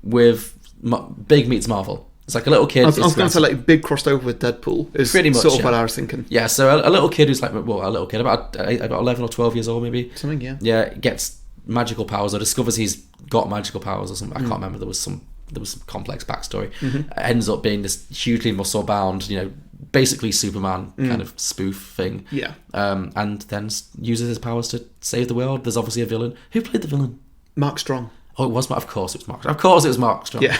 meets Marvel. It's like a little kid. I was going to say like big crossed over with Deadpool. Is pretty much sort of what I was thinking. Yeah, so a little kid who's like, well, a little kid about 11 or 12 years old maybe. Something, yeah. Yeah, gets magical powers or discovers he's got magical powers or something. I can't remember. There was some complex backstory. Ends up being this hugely muscle bound, basically Superman kind of spoof thing. Yeah. And then uses his powers to save the world. There's obviously a villain. Who played the villain? Mark Strong. Oh, it was Mark. Of course it was Mark. Of course it was Mark Strong. Yeah.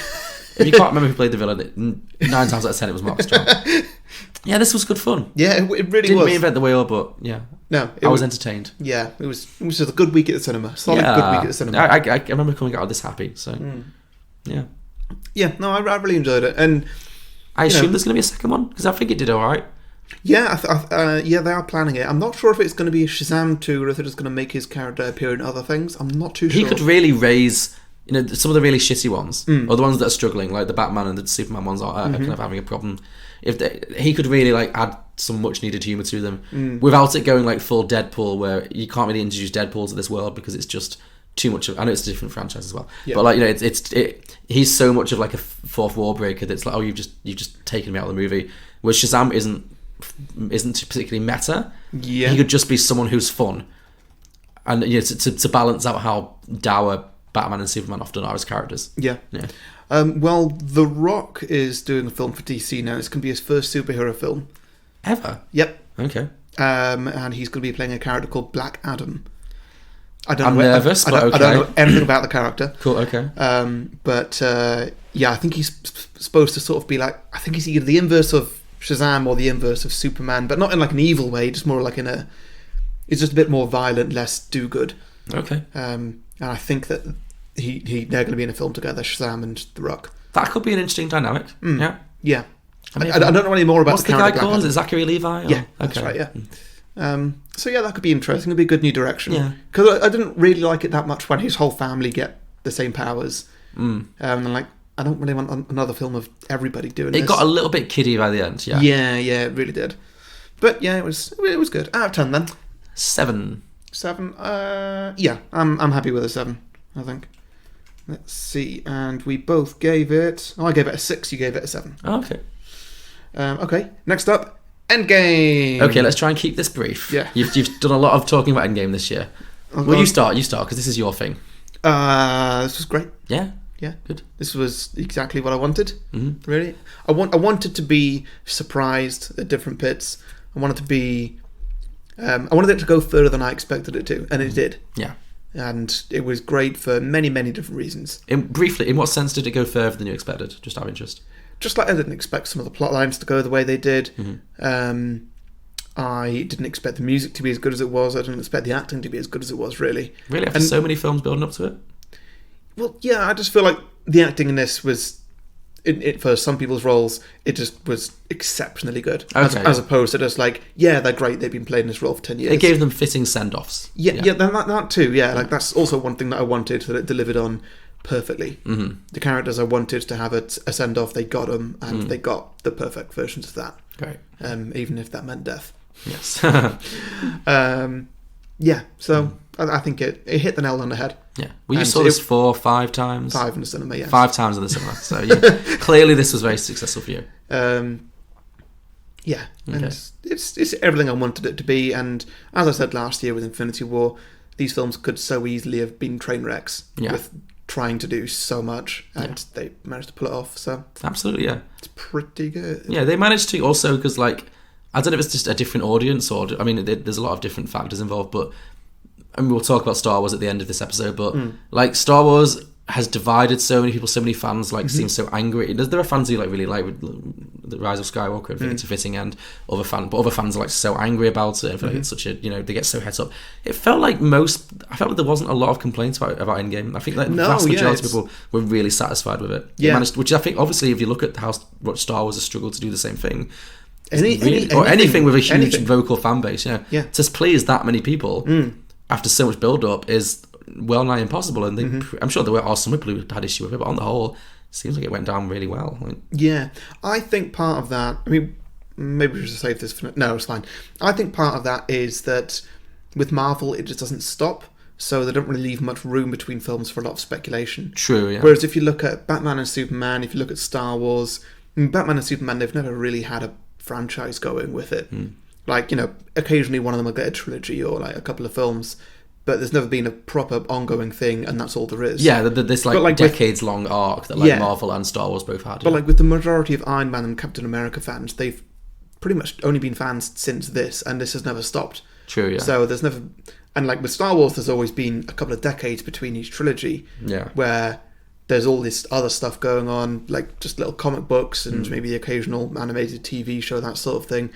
If you can't remember who played the villain, 9 times out of 10 it was Mark Strong. Yeah, this was good fun. Yeah, it really Didn't was. Didn't reinvent the wheel, but yeah. No, I was entertained. Yeah, it was just a good week at the cinema. Solid good week at the cinema. I remember coming out of this happy. So yeah. Yeah, no, I really enjoyed it, and I assume there's going to be a second one because I think it did all right. Yeah, they are planning it. I'm not sure if it's going to be a Shazam 2 or if they're just going to make his character appear in other things. I'm not too sure. He could really raise, some of the really shitty ones, or the ones that are struggling, like the Batman and the Superman ones are kind of having a problem. He could really add some much needed humour to them without it going like full Deadpool, where you can't really introduce Deadpool to this world because it's just too much of. I know it's a different franchise as well, but he's so much of like a fourth wall breaker that's like, oh, you've just taken me out of the movie. Whereas Shazam isn't particularly meta. Yeah, he could just be someone who's fun, and to balance out how dour Batman and Superman often are as characters. Yeah. Well, The Rock is doing a film for DC now. It's going to be his first superhero film ever. Yep. Okay. And he's going to be playing a character called Black Adam. I'm nervous, but okay. I don't know anything about the character. Cool. Okay. But I think he's supposed to sort of be like, I think he's either the inverse of Shazam or the inverse of Superman, but not in like an evil way, just more like it's just a bit more violent, less do-good. Okay. And I think that they're going to be in a film together, Shazam and The Rock. That could be an interesting dynamic. Yeah. Yeah. I don't know any more about what's the guy called? Is it Zachary Levi? Yeah, that's right, yeah. So that could be interesting. It'd be a good new direction. Yeah. Because I didn't really like it that much when his whole family get the same powers. And I'm like, I don't really want another film of everybody doing this. It got a little bit kiddie by the end, yeah. Yeah, it really did. But yeah, it was good. Out of 10 then. 7. 7. Yeah, I'm happy with a 7, I think. Let's see, and we both gave it... I gave it a 6, you gave it a 7. Oh, okay. Okay, next up, Endgame. Okay, let's try and keep this brief. Yeah. You've done a lot of talking about Endgame this year. Well, you start, because this is your thing. This was great. Yeah? Yeah. Good. This was exactly what I wanted, Mm-hmm. really. I wanted to be surprised at different bits. I wanted to be... I wanted it to go further than I expected it to, and it did. Yeah. And it was great for many, many different reasons. Briefly, in what sense did it go further than you expected? Just out of interest. Just like I didn't expect some of the plot lines to go the way they did. Mm-hmm. I didn't expect the music to be as good as it was. I didn't expect the acting to be as good as it was, really. Really? After so many films building up to it? Well, yeah, I just feel like the acting in this was... for some people's roles, it just was exceptionally good. Okay, as opposed to just like, yeah, they're great, they've been playing this role for 10 years. It gave them fitting send-offs. Yeah, that too, yeah. Like, that's also one thing that I wanted, that it delivered on perfectly. Mm-hmm. The characters I wanted to have a send-off, they got them, and they got the perfect versions of that. Great. Even if that meant death. Yes. Yeah, so I think it hit the nail on the head. Yeah. Well, you saw this 4 or 5 times? 5 in the cinema, yes. 5 times in the cinema. So clearly this was very successful for you. Yeah, and Okay. it's everything I wanted it to be. And as I said last year with Infinity War, these films could so easily have been train wrecks with trying to do so much, and they managed to pull it off. So absolutely, yeah, it's pretty good. Yeah, they managed to also, because like, I don't know if it's just a different audience or, I mean, there's a lot of different factors involved, but I mean, we'll talk about Star Wars at the end of this episode, but like, Star Wars has divided so many people, so many fans like seem so angry. There are fans who like really like the Rise of Skywalker and think it's a fitting end. Other fans are like so angry about it and feel like it's such a, they get so heads up. I felt like there wasn't a lot of complaints about Endgame. I think that the vast majority of people were really satisfied with it. Yeah. Which I think, obviously, if you look at what Star Wars has struggled to do the same thing. Anything with a huge vocal fan base, to please that many people after so much build up is well nigh impossible, and I'm sure there are some people who had issue with it, but on the whole, it seems like it went down really well. Yeah, I think part of that, I mean, maybe we should save this for... No, it's fine. I think part of that is that with Marvel, it just doesn't stop, so they don't really leave much room between films for a lot of speculation. True, yeah. Whereas if you look at Batman and Superman, if you look at Star Wars, Batman and Superman, they've never really had a franchise going with it. Like, occasionally one of them will get a trilogy or like a couple of films, but there's never been a proper ongoing thing, and that's all there is. Yeah, this decades-long arc that Marvel and Star Wars both had. But like with the majority of Iron Man and Captain America fans, they've pretty much only been fans since this, and this has never stopped. True, yeah. So there's never... And like with Star Wars, there's always been a couple of decades between each trilogy, where there's all this other stuff going on, like just little comic books and maybe the occasional animated TV show, that sort of thing.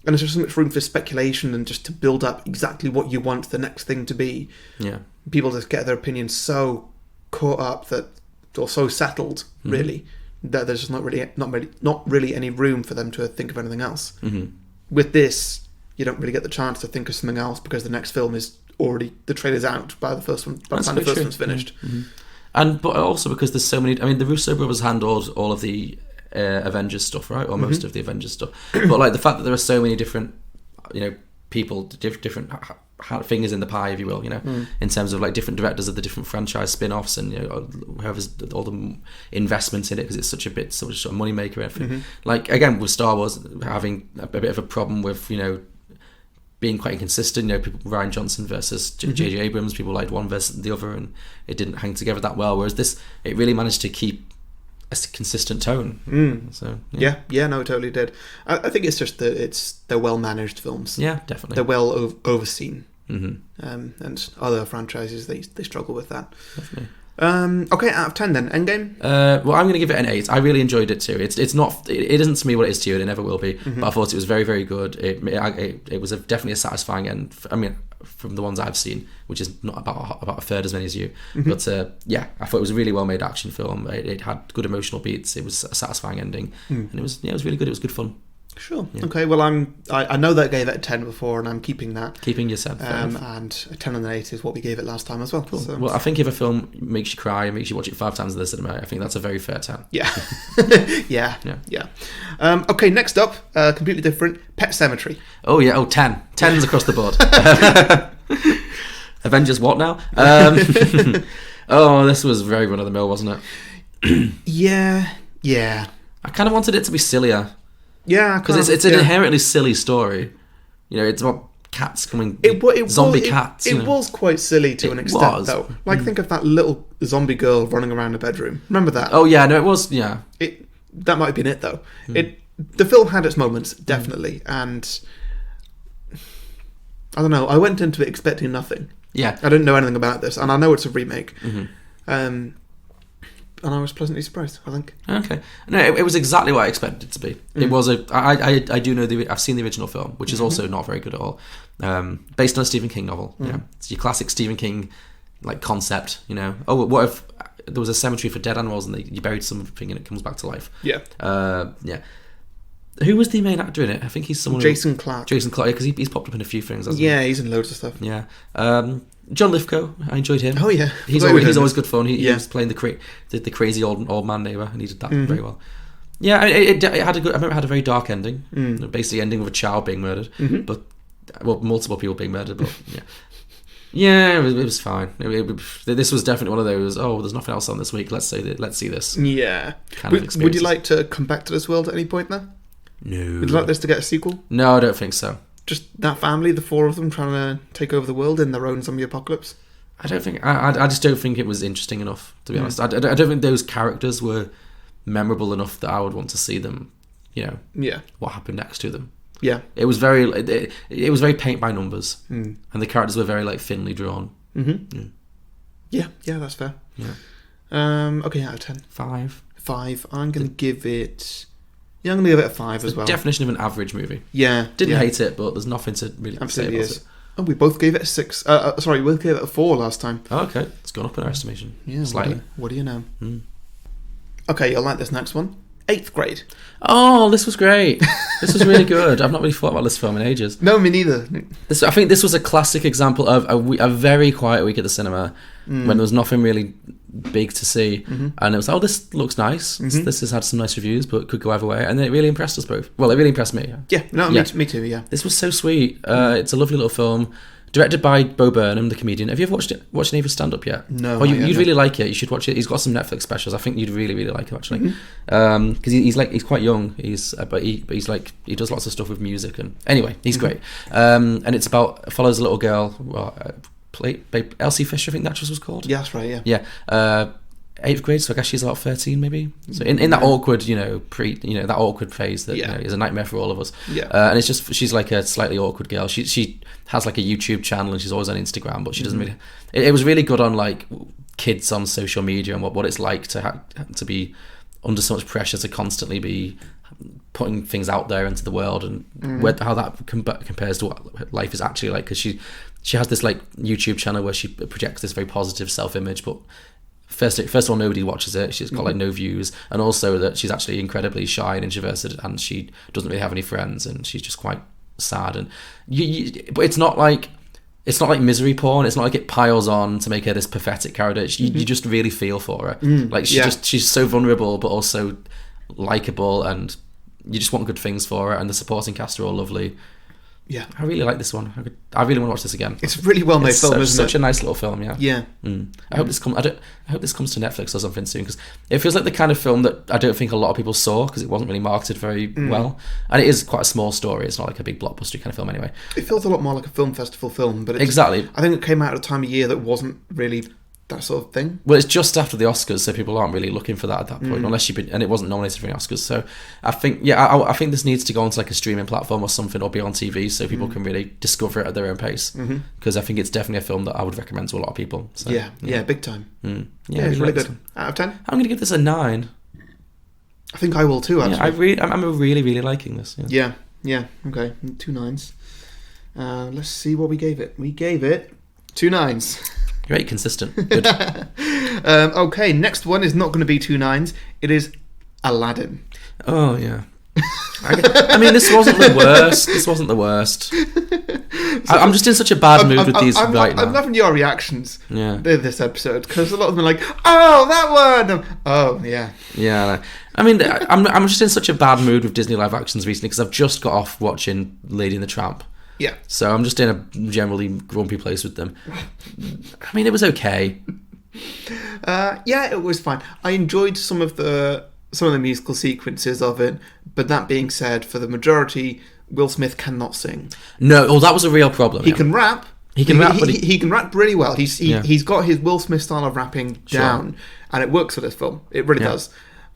And there's just so much room for speculation and just to build up exactly what you want the next thing to be. Yeah. People just get their opinions so caught up or so settled, really, that there's just not really any room for them to think of anything else. With this, you don't really get the chance to think of something else because the next film is already, the trailer's out by the first one, by the time the first one's finished. But also because there's so many, I mean, the Russo brothers handled all of the Avengers stuff, right, or most of the Avengers stuff, but like the fact that there are so many different people, different fingers in the pie, if you will, in terms of like different directors of the different franchise spin-offs, and whoever's all the investment in it, because it's such a money maker. Everything. Like, again, with Star Wars having a bit of a problem with being quite inconsistent, people, Rian Johnson versus J.J. Abrams, people liked one versus the other, and it didn't hang together that well, whereas this, it really managed to keep a consistent tone. So no, it totally did. I think it's just that they're well managed films. Yeah, definitely. They're well overseen. And other franchises, they struggle with that. Definitely. Okay, out of 10 then, Endgame. Well, I'm going to give it an 8. I really enjoyed it too. It isn't to me what it is to you, and it never will be. But I thought it was very, very good. It was definitely a satisfying end. I mean, from the ones I've seen, which is not about a third as many as you. But I thought it was a really well made action film. It had good emotional beats. It was a satisfying ending, and it was really good. It was good fun. Sure. Yeah. Okay. Well, I know that I gave it a 10 before, and I'm keeping that. Keeping your set. And a 10 and an 8 is what we gave it last time as well. Cool. So. Well, I think if a film makes you cry and makes you watch it 5 times in the cinema, I think that's a very fair 10. Yeah. Yeah. Okay, next up, completely different, Pet Sematary. Oh, yeah. Oh, 10. 10s across the board. Avengers what now? Oh, this was very run-of-the-mill, wasn't it? Yeah. I kind of wanted it to be sillier. Yeah. Because it's an inherently silly story. You know, it's about cats coming... zombie cats. It was quite silly to an extent, though. Like, think of that little zombie girl running around a bedroom. Remember that? Oh, yeah. No, it was... Yeah. That might have been it, though. The film had its moments, definitely. And... I don't know. I went into it expecting nothing. Yeah. I didn't know anything about this. And I know it's a remake. And I was pleasantly surprised, I think. Okay. No, it was exactly what I expected it to be. It was I do know I've seen the original film, which is also not very good at all. Based on a Stephen King novel. Yeah. It's your classic Stephen King like concept, you know. Oh, what if there was a cemetery for dead animals and you buried something and it comes back to life? Yeah. Yeah. Who was the main actor in it? I think he's someone... Jason Clarke. Jason Clarke, because he's popped up in a few things, hasn't he? Yeah, he's in loads of stuff. Yeah. John Lithgow, I enjoyed him. Oh, yeah. He's always good fun. He was playing the crazy old man neighbour, and he did that very well. Yeah, it had a good... I remember it had a very dark ending. Basically ending with a child being murdered. But... Well, multiple people being murdered, but yeah. Yeah, it was fine. This was definitely one of those, there's nothing else on this week, let's see this. Yeah. Would you like to come back to this world at any point now? No. Would you like this to get a sequel? No, I don't think so. Just that family, the 4 of them, trying to take over the world in their own zombie apocalypse? I don't think... I just don't think it was interesting enough, to be honest. I don't think those characters were memorable enough that I would want to see them, you know... Yeah. What happened next to them. Yeah. It was very... It was very paint by numbers. And the characters were very, like, thinly drawn. Yeah, that's fair. Yeah. Okay, out of 10. 5. 5. I'm going to give it... Yeah, I'm going to give it a 5 as well. Definition of an average movie. Yeah. Didn't hate it, but there's nothing to really Absolutely say about it. Oh, we both gave it a 6. Sorry, we both gave it a 4 last time. Oh, okay. It's gone up in our estimation. Yeah, slightly. What do you know? Okay, you'll like this next one. 8th Grade. Oh, this was great. This was really good. I've not really thought about this film in ages. No, me neither. I think this was a classic example of a very quiet week at the cinema when there was nothing really big to see, and it was this looks nice. This has had some nice reviews, but could go either way, and it really impressed us both. Well, it really impressed me. Yeah, me too. Yeah, this was so sweet. It's a lovely little film. Directed by Bo Burnham, the comedian. Have you ever watched any of his stand-up yet? No. Well, you'd really like it. You should watch it. He's got some Netflix specials. I think you'd really, really like it, actually. Because he's quite young. But he's like, he does lots of stuff with music. And anyway, he's great. And it's follows a little girl, Elsie Fisher, I think the actress was called. Yeah, that's right, yeah. Yeah. 8th grade, so I guess she's about 13 maybe. So in that awkward, that awkward phase that is a nightmare for all of us. Yeah. And it's just, she's like a slightly awkward girl. She has like a YouTube channel and she's always on Instagram, but she doesn't really... It was really good on like kids on social media and what it's like to be under so much pressure to constantly be putting things out there into the world and how that compares to what life is actually like. Because she has this like YouTube channel where she projects this very positive self-image, but First of all, nobody watches it. She's got like no views, and also that she's actually incredibly shy and introverted, and she doesn't really have any friends, and she's just quite sad. And but it's not like misery porn. It's not like it piles on to make her this pathetic character. You just really feel for her. Like she's so vulnerable, but also likable, and you just want good things for her. And the supporting cast are all lovely. Yeah, I really like this one. I really want to watch this again. It's a really well made film, isn't it? Such a nice little film, yeah. Yeah. I hope this comes. I hope this comes to Netflix or something soon, because it feels like the kind of film that I don't think a lot of people saw because it wasn't really marketed very well, and it is quite a small story. It's not like a big blockbuster kind of film anyway. It feels a lot more like a film festival film, but exactly. I think it came out at a time of year that wasn't really that sort of thing. Well, it's just after the Oscars, so people aren't really looking for that at that point, unless and it wasn't nominated for the Oscars. So I think, I think this needs to go onto like a streaming platform or something, or be on TV, so people can really discover it at their own pace. Because I think it's definitely a film that I would recommend to a lot of people. So, yeah, big time. Yeah, it's really good. Out of 10, I'm going to give this a 9. I think I will too. Actually, I'm really liking this. Yeah. Okay, 2 9s. Let's see what we gave it. We gave it 2 9s. Great, consistent. Good. Okay, next one is not going to be 2 9s. It is Aladdin. Oh, yeah. I mean, this wasn't the worst. This wasn't the worst. I'm just in such a bad mood with these right now. I'm loving your reactions this episode, because a lot of them are like, oh, that one! Oh, yeah. Yeah. I mean, I'm just in such a bad mood with Disney live actions recently, because I've just got off watching Lady and the Tramp. Yeah. So I'm just in a generally grumpy place with them. I mean, it was okay. Yeah, it was fine. I enjoyed some of the musical sequences of it, but that being said, for the majority, Will Smith cannot sing. No, well, that was a real problem. He can rap. He can rap, but he can rap really well. He's got his Will Smith style of rapping down, and it works for this film. It really does.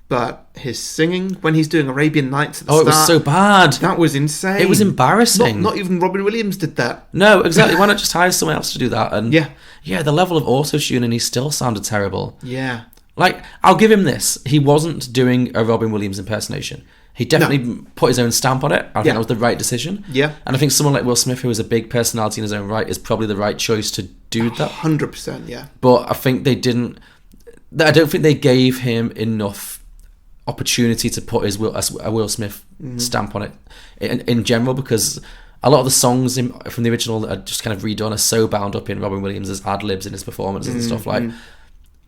But his singing, when he's doing Arabian Nights at the start... it was so bad. That was insane. It was embarrassing. Not even Robin Williams did that. No, exactly. Why not just hire someone else to do that? And yeah, the level of auto-tune, and he still sounded terrible. Yeah. Like, I'll give him this. He wasn't doing a Robin Williams impersonation. He definitely put his own stamp on it. I think that was the right decision. Yeah. And I think someone like Will Smith, who is a big personality in his own right, is probably the right choice to do that. 100%, yeah. But I think they didn't... I don't think they gave him enough opportunity to put his Will Smith stamp on it in general, because a lot of the songs from the original that are just kind of redone are so bound up in Robin Williams' ad-libs in his performances and stuff. Like,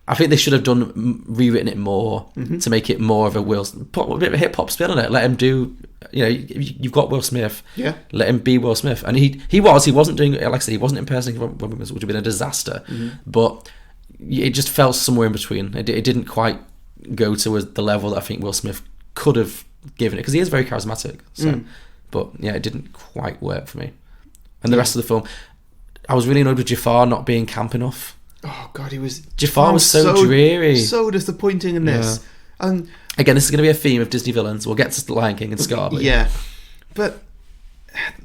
I think they should have rewritten it more to make it more of a put a bit of a hip-hop spin on it. Let him do, you've got Will Smith. Yeah. Let him be Will Smith. And he wasn't doing, like I said, he wasn't impersonating Robin Williams, which would have been a disaster. But it just fell somewhere in between. It didn't quite go to the level that I think Will Smith could have given it, because he is very charismatic. So, but yeah, it didn't quite work for me. And the rest of the film, I was really annoyed with Jafar not being camp enough. Oh God, Jafar was so dreary, so disappointing in this. And again, this is going to be a theme of Disney villains. We'll get to The Lion King and Scar. But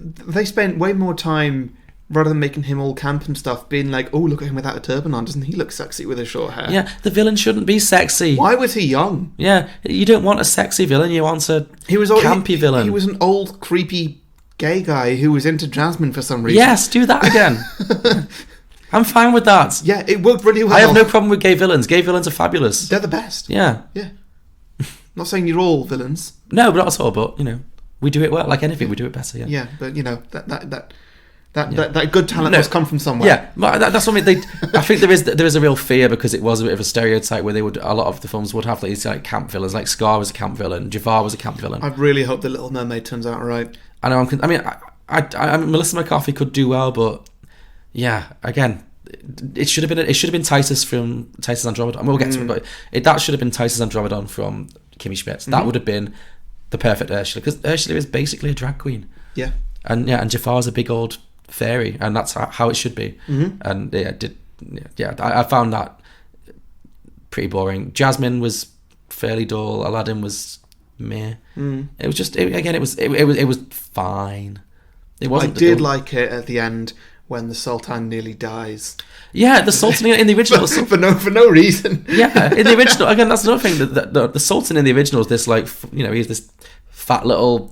they spent way more time, rather than making him all camp and stuff, being like, oh, look at him without a turban on. Doesn't he look sexy with his short hair? Yeah, the villain shouldn't be sexy. Why was he young? Yeah, you don't want a sexy villain. You want a campy villain. He was an old, creepy gay guy who was into Jasmine for some reason. Yes, do that again. I'm fine with that. Yeah, it worked really well. I have no problem with gay villains. Gay villains are fabulous. They're the best. Yeah. Yeah. Not saying you're all villains. No, but not at all. But, we do it well. Like anything, we do it better, yeah. Yeah, but, that good talent must come from somewhere. Yeah, but that's what I mean. I think there is a real fear, because it was a bit of a stereotype where a lot of the films would have these like camp villains. Like Scar was a camp villain, Jafar was a camp villain. I really hope The Little Mermaid turns out right. I know. Melissa McCarthy could do well, but yeah, again, it should have been Titus from Titus Andromedon. I mean, we'll get to it, but that should have been Titus Andromedon from Kimmy Schmidt. That would have been the perfect Ursula, because Ursula is basically a drag queen. Yeah, and Jafar's a big old fairy, and that's how it should be. And I found that pretty boring. Jasmine was fairly dull. Aladdin was meh. It was just it was fine. It wasn't. I did like it at the end when the Sultan nearly dies. Yeah, the Sultan in the original for no reason. Yeah, in the original, again, that's another thing, that the Sultan in the original is this, like, he's this fat little,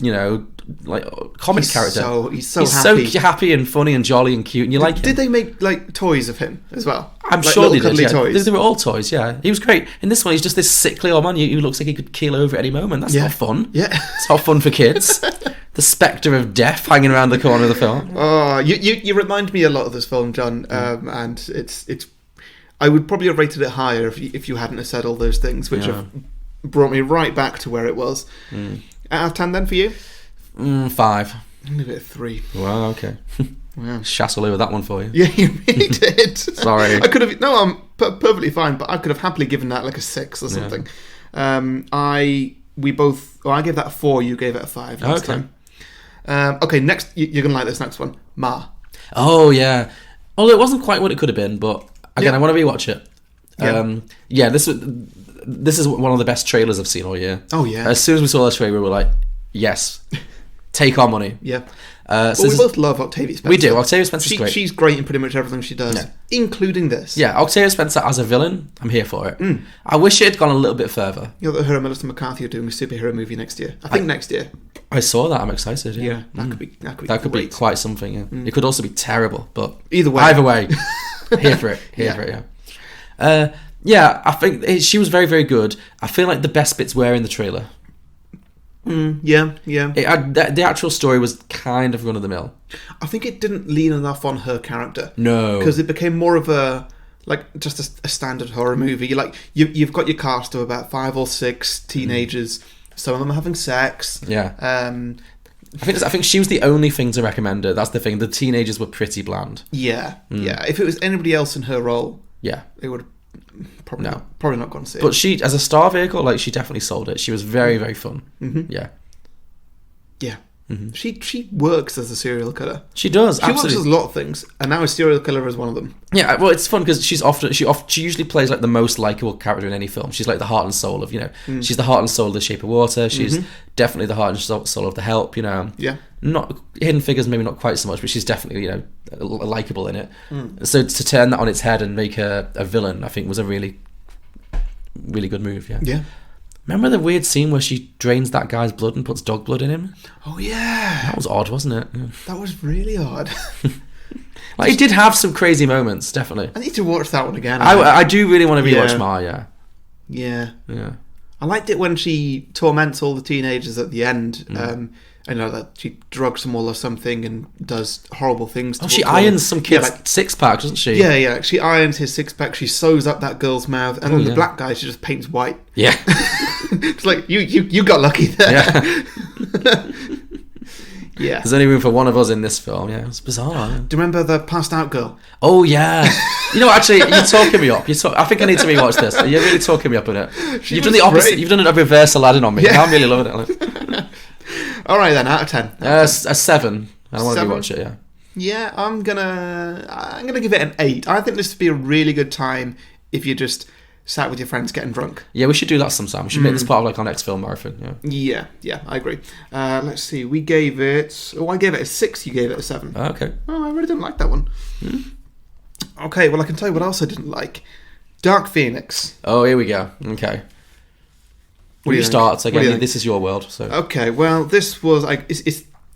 like comic character. He's so happy. So happy and funny and jolly and cute, and you like him. Did they make like toys of him as well? I'm like sure they did. Yeah. Toys. They were all toys. Yeah, he was great. In this one, he's just this sickly old man who looks like he could keel over at any moment. That's not fun. Yeah, it's not fun for kids. The spectre of death hanging around the corner of the film. Oh, you remind me a lot of this film, John, and it's. I would probably have rated it higher if you hadn't have said all those things, which have brought me right back to where it was. Out of 10 then for you? 5. I'm gonna give it a 3. Wow, okay. Wow. Shassle over that one for you. Yeah, you really did. Sorry. I could have. No, I'm perfectly fine, but I could have happily given that like a 6 or something. I gave that a 4. You gave it a 5 last time. Okay, next you're gonna like this next one, Ma. Oh yeah. Although it wasn't quite what it could have been, but again, I want to rewatch it. This is one of the best trailers I've seen all year. Oh yeah. As soon as we saw the trailer, we were like, yes, take our money. Yeah. So we both love Octavia Spencer. We do. Octavia Spencer's great. She's great in pretty much everything she does, including this. Yeah, Octavia Spencer as a villain, I'm here for it. I wish it had gone a little bit further. You know that her and Melissa McCarthy are doing a superhero movie next year. I think next year. I saw that. I'm excited. Yeah, that could be quite something. Yeah. It could also be terrible, but either way, here for it. Here for it. Yeah. I think she was very, very good. I feel like the best bits were in the trailer. Yeah. The actual story was kind of run of the mill. I think it didn't lean enough on her character. No, because it became more of a just a standard horror movie. You've got your cast of about 5 or 6 teenagers. Some of them are having sex. Yeah. I think she was the only thing to recommend her. That's the thing. The teenagers were pretty bland. Yeah. If it was anybody else in her role, yeah, it would probably not gone to see it. But she, as a star vehicle, she definitely sold it. She was very, very fun. Yeah. Yeah. She works as a serial killer. She does. She works as a lot of things, and now a serial killer is one of them. Yeah, well, it's fun because she usually plays the most likable character in any film. She's the heart and soul of she's the heart and soul of The Shape of Water. She's definitely the heart and soul of The Help. Yeah. Not Hidden Figures, maybe not quite so much, but she's definitely likable in it. So to turn that on its head and make her a villain, I think was a really, really good move. Yeah. Yeah. Remember the weird scene where she drains that guy's blood and puts dog blood in him? Oh, yeah. That was odd, wasn't it? Yeah. That was really odd. It did have some crazy moments, definitely. I need to watch that one again. I do really want to rewatch Ma, yeah. Yeah. Yeah. I liked it when she torments all the teenagers at the end. I know that she drugs them all or something and does horrible things. She irons some kid's six-pack, doesn't she? Yeah. She irons his six-pack. She sews up that girl's mouth. And then the black guy, she just paints white. Yeah. It's you got lucky there. Yeah. Yeah. There's only room for one of us in this film. Yeah, it's bizarre. Do you remember the passed out girl? Oh, yeah. Actually, you're talking me up. I think I need to rewatch this. You're really talking me up in it. You've done the opposite. Great. You've done a reverse Aladdin on me. Yeah. I'm really loving it. All right, then, out of 10. A 7. I want to rewatch it, yeah. Yeah, I'm gonna give it an 8. I think this would be a really good time if you just sat with your friends getting drunk. Yeah, we should do that sometime. We should make this part of our next film marathon. Yeah, I agree. Let's see. I gave it a 6. You gave it a 7. Okay. Oh, I really didn't like that one. Okay, well, I can tell you what else I didn't like. Dark Phoenix. Oh, here we go. Okay. Will you start again? This is your world. So. Okay, well, this was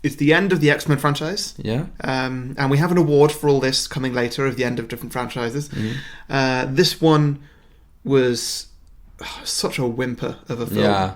it's the end of the X-Men franchise. Yeah. And we have an award for all this coming later of the end of different franchises. This one was such a whimper of a film. Yeah.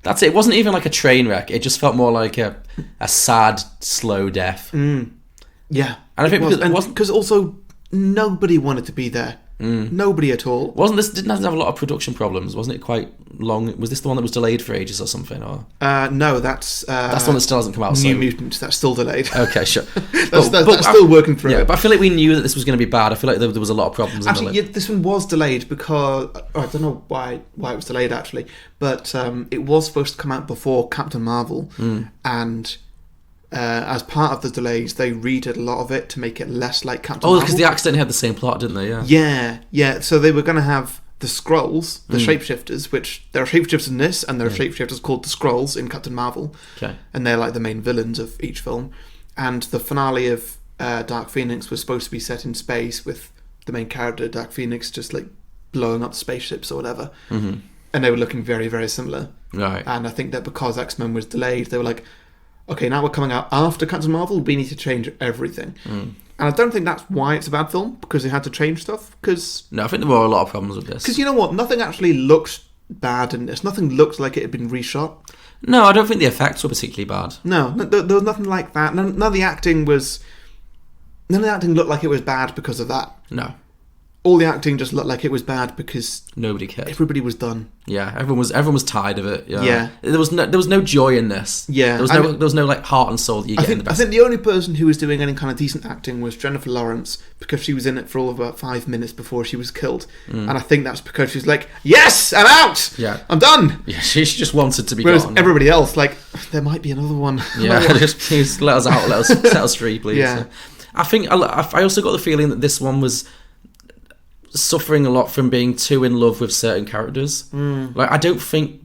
That's it. It wasn't even like a train wreck. It just felt more like a sad, slow death. Yeah. And I think because also nobody wanted to be there. Nobody at all. Didn't have a lot of production problems? Wasn't it quite long? Was this the one that was delayed for ages or something? Or no, that's the one that still hasn't come out. New Mutants. That's still delayed. Okay, sure. that's still working through it. But I feel like we knew that this was going to be bad. I feel like there was a lot of problems. Actually, this one was delayed because I don't know why it was delayed actually, but it was supposed to come out before Captain Marvel, and. As part of the delays, they redid a lot of it to make it less like Captain Marvel. Because they accidentally had the same plot, didn't they? Yeah. So they were going to have the Skrulls, the shapeshifters, which there are shapeshifters in this, and there are shapeshifters called the Skrulls in Captain Marvel. Okay. And they're like the main villains of each film. And the finale of Dark Phoenix was supposed to be set in space with the main character, Dark Phoenix, just blowing up spaceships or whatever. And they were looking very, very similar. Right. And I think that because X-Men was delayed, they were like, okay, now we're coming out after Captain Marvel, we need to change everything. And I don't think that's why it's a bad film, because they had to change stuff. No, I think there were a lot of problems with this. Because you know what? Nothing actually looks bad in this. Nothing looks like it had been reshot. No, I don't think the effects were particularly bad. No, there was nothing like that. None of the acting looked like it was bad because of that. No. All the acting just looked like it was bad because nobody cared. Everybody was done. Yeah, everyone was tired of it. Yeah. There was no joy in this. Yeah. There was no heart and soul that you get in the best. I think the only person who was doing any kind of decent acting was Jennifer Lawrence, because she was in it for all of about 5 minutes before she was killed. And I think that's because she's like, yes, I'm out. Yeah. I'm done. Yeah, she just wanted to be Whereas gone. Everybody else, there might be another one. Yeah, just let us out. Let us set us free, please. Yeah. I think I also got the feeling that this one was suffering a lot from being too in love with certain characters. I don't think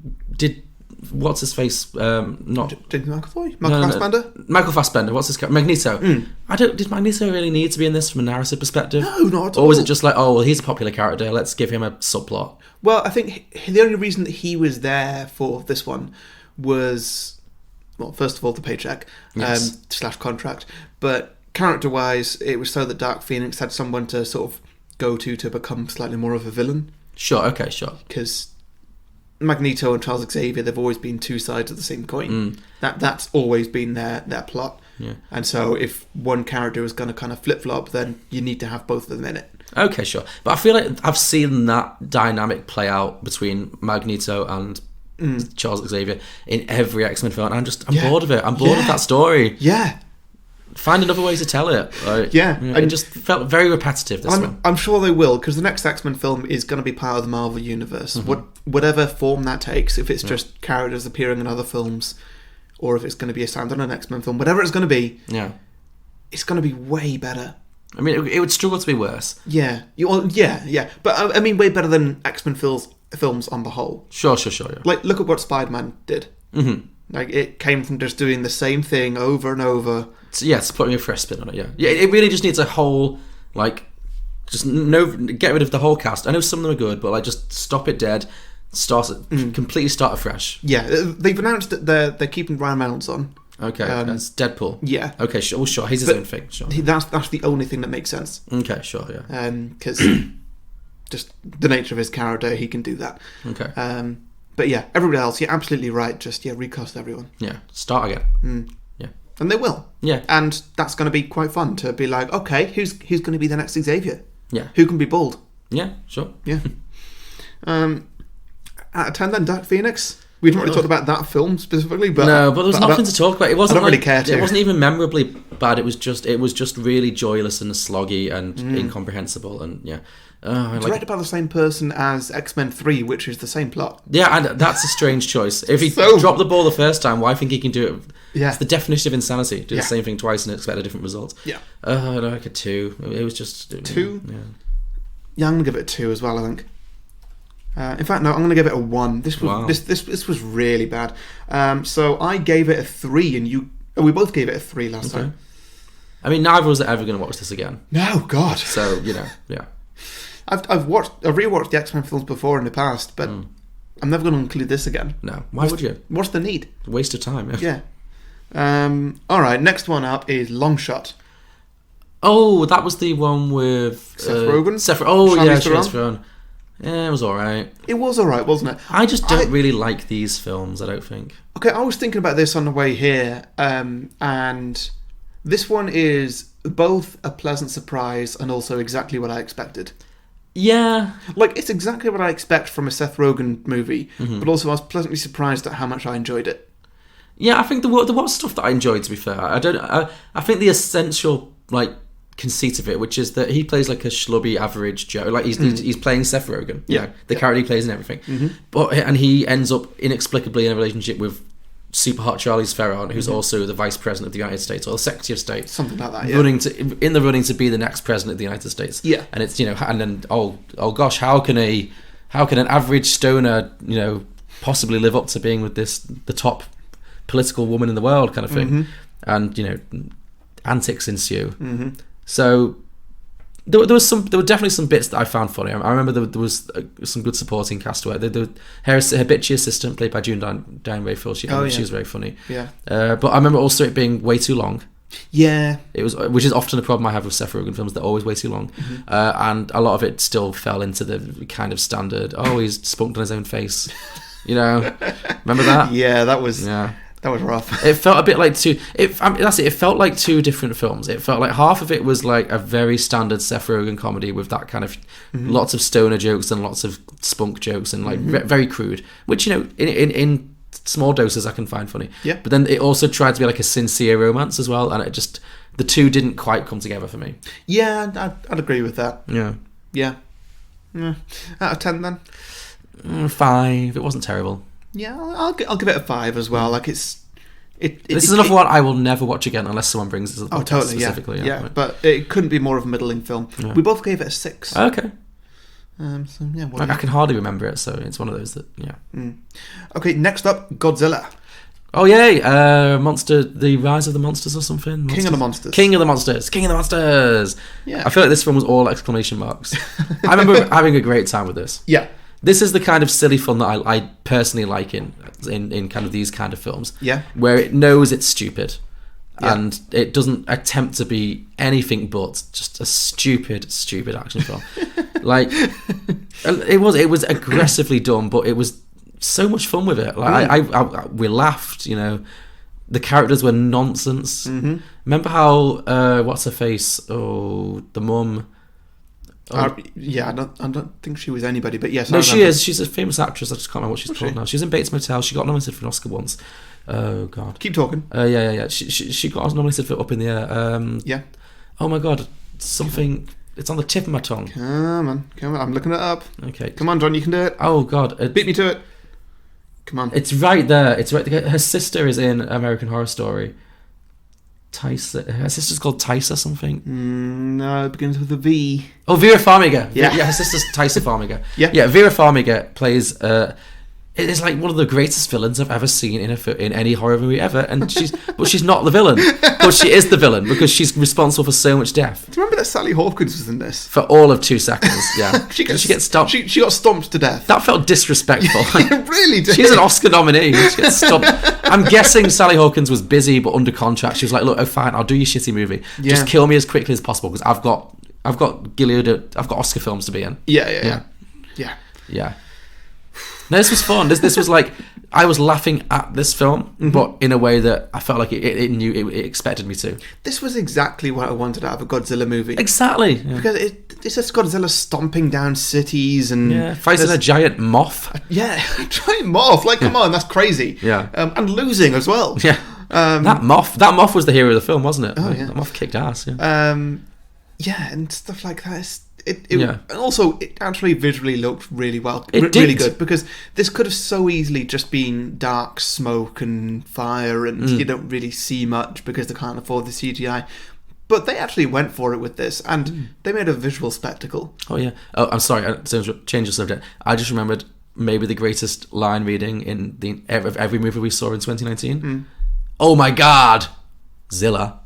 what's his face? Not James McAvoy, Fassbender. Michael Fassbender. What's his character? Magneto. Did Magneto really need to be in this from a narrative perspective? No, not at all. Or was it just he's a popular character, let's give him a subplot? Well, I think the only reason that he was there for this one was, well, first of all, the paycheck / contract, but character-wise, it was so that Dark Phoenix had someone to sort of go to become slightly more of a villain. Sure, okay, sure. Because Magneto and Charles Xavier, they've always been two sides of the same coin. That's always been their plot. Yeah. And so if one character is going to kind of flip-flop, then you need to have both of them in it. Okay, sure. But I feel like I've seen that dynamic play out between Magneto and Charles Xavier in every X-Men film. And I'm bored of it. I'm bored of that story. Yeah. Find another way to tell it. Like, and it just felt very repetitive, this one. I'm sure they will, because the next X-Men film is going to be part of the Marvel Universe. Whatever form that takes, if it's just characters appearing in other films, or if it's going to be a standalone X-Men film, whatever it's going to be, it's going to be way better. I mean, it would struggle to be worse. Yeah. But I mean, way better than X-Men films on the whole. Sure, yeah. Like, look at what Spiderman did. Like, it came from just doing the same thing over and over. It's putting a fresh spin on it, yeah. It really just needs a whole, like, get rid of the whole cast. I know some of them are good, but, like, just stop it dead, completely start afresh. Yeah, they've announced that they're keeping Ryan Reynolds on. Okay, that's Deadpool. Yeah. Okay, sure, he's his own thing, sure. That's the only thing that makes sense. Okay, sure, yeah. Because just the nature of his character, he can do that. Okay. But yeah, everybody else, you're absolutely right. Just, recast everyone. Yeah, start again. Yeah. And they will. Yeah. And that's going to be quite fun to be like, okay, who's going to be the next Xavier? Yeah. Who can be bald? Yeah, sure. Yeah. Out of 10 then, Dark Phoenix. We didn't really talk about that film specifically, but no, but there was nothing to talk about. It wasn't. I don't really care to. It wasn't even memorably bad. It was just really joyless and sloggy and incomprehensible. And directed by the same person as X-Men 3, which is the same plot. Yeah, and that's a strange choice. If he dropped the ball the first time, why think he can do it? Yeah, it's the definition of insanity. Do the same thing twice and expect a different result. Yeah. Like a 2. It was just 2. Yeah, I'm gonna give it a 2 as well, I think. In fact, no, I'm going to give it a 1. This was wow. this was really bad. So I gave it a 3, and we both gave it a 3 last time. I mean, neither of us are ever going to watch this again. No, God. So I've rewatched the X-Men films before in the past, but I'm never going to include this again. No, why would you? What's the need? It's a waste of time. Yeah. All right, next one up is Longshot. Oh, that was the one with Seth Rogen. Charlize Theron. Yeah, it was alright. It was alright, wasn't it? I just don't really like these films, I don't think. Okay, I was thinking about this on the way here, and this one is both a pleasant surprise and also exactly what I expected. Yeah. Like, it's exactly what I expect from a Seth Rogen movie, but also I was pleasantly surprised at how much I enjoyed it. Yeah, I think there was stuff that I enjoyed, to be fair. I think the essential, like, conceit of it, which is that he plays like a schlubby average Joe, like he's playing Seth Rogen, the character he plays and everything, and he ends up inexplicably in a relationship with super hot Charlize Theron, who's also the Vice President of the United States or the Secretary of State, something like that, in the running to be the next President of the United States. And it's and then oh gosh, how can an average stoner possibly live up to being with the top political woman in the world kind of thing, and antics ensue. So there were definitely some bits that I found funny. I remember there was some good supporting cast work. Her bitchy assistant, played by June Diane Raphael, she was very funny. Yeah. But I remember also it being way too long. Yeah. It was, which is often a problem I have with Seth Rogen films. They're always way too long, and a lot of it still fell into the kind of standard. Oh, he's spunked on his own face. Remember that? Yeah, that was. Yeah. That was rough. It felt a bit like it felt like two different films. It felt like half of it was like a very standard Seth Rogen comedy with that kind of lots of stoner jokes and lots of spunk jokes and like very crude, which in small doses I can find funny. Yeah. But then it also tried to be like a sincere romance as well, and it just, the two didn't quite come together for me. Yeah, I'd agree with that. Yeah. Yeah. Out of 10 then? 5. It wasn't terrible. Yeah, I'll give it a 5 as well. Like this is another one I will never watch again unless someone brings this up. Totally, specifically. Yeah. Right. But it couldn't be more of a middling film. Yeah. We both gave it a 6. Okay. So yeah, I can hardly remember it, so it's one of those that Okay, next up, Godzilla. Oh yay! The Rise of the Monsters or something. King of the Monsters. King of the Monsters. King of the Monsters. Yeah. I feel like this film was all exclamation marks. I remember having a great time with this. Yeah. This is the kind of silly fun that I personally like in kind of these kind of films. Yeah. Where it knows it's stupid. Yeah. And it doesn't attempt to be anything but just a stupid action film. Like, it was aggressively dumb, but it was so much fun with it. Like we laughed, you know. The characters were nonsense. Mm-hmm. Remember how what's her face? Oh, the mum. Yeah, I don't think she was anybody, but yes. No, she is. She's a famous actress. I just can't remember what she's called now. She's in Bates Motel. She got nominated for an Oscar once. Oh God. Keep talking. Yeah. She got nominated for Up in the Air. Yeah. Oh my God, something. It's on the tip of my tongue. Come on. I'm looking it up. Okay. Come on, John, you can do it. Oh God, beat me to it. Come on. It's right there. It's right there. Her sister is in American Horror Story. Tysa. Her sister's called Tysa something. No, it begins with a V. Oh, Vera Farmiga. Yeah. Her sister's Tysa Farmiga. Yeah. Vera Farmiga plays. It is like one of the greatest villains I've ever seen in any horror movie ever, and she's not the villain, but she is the villain because she's responsible for so much death. Do you remember that Sally Hawkins was in this? For all of 2 seconds, yeah. she gets stomped. She got stomped to death. That felt disrespectful. It really did. She's an Oscar nominee. She gets stomped. I'm guessing Sally Hawkins was busy but under contract. She was like, "Look, oh fine, I'll do your shitty movie. Just kill me as quickly as possible because I've got Gilead, I've got Oscar films to be in." Yeah. No, this was fun. This was like, I was laughing at this film, but in a way that I felt like it knew it expected me to. This was exactly what I wanted out of a Godzilla movie. Exactly. Yeah. Because it's just Godzilla stomping down cities and fighting a giant moth. Yeah, giant moth. Like, come on, that's crazy. Yeah, and losing as well. Yeah, that moth was the hero of the film, wasn't it? Oh yeah, that moth kicked ass. Yeah, and stuff like that. And also, it actually visually looked really well. It did. Really good, because this could have so easily just been dark smoke and fire, and you don't really see much because they can't afford the CGI. But they actually went for it with this, and they made a visual spectacle. Oh yeah. Oh, I'm sorry. Change the subject. I just remembered maybe the greatest line reading in every movie we saw in 2019. Oh my God, Zilla.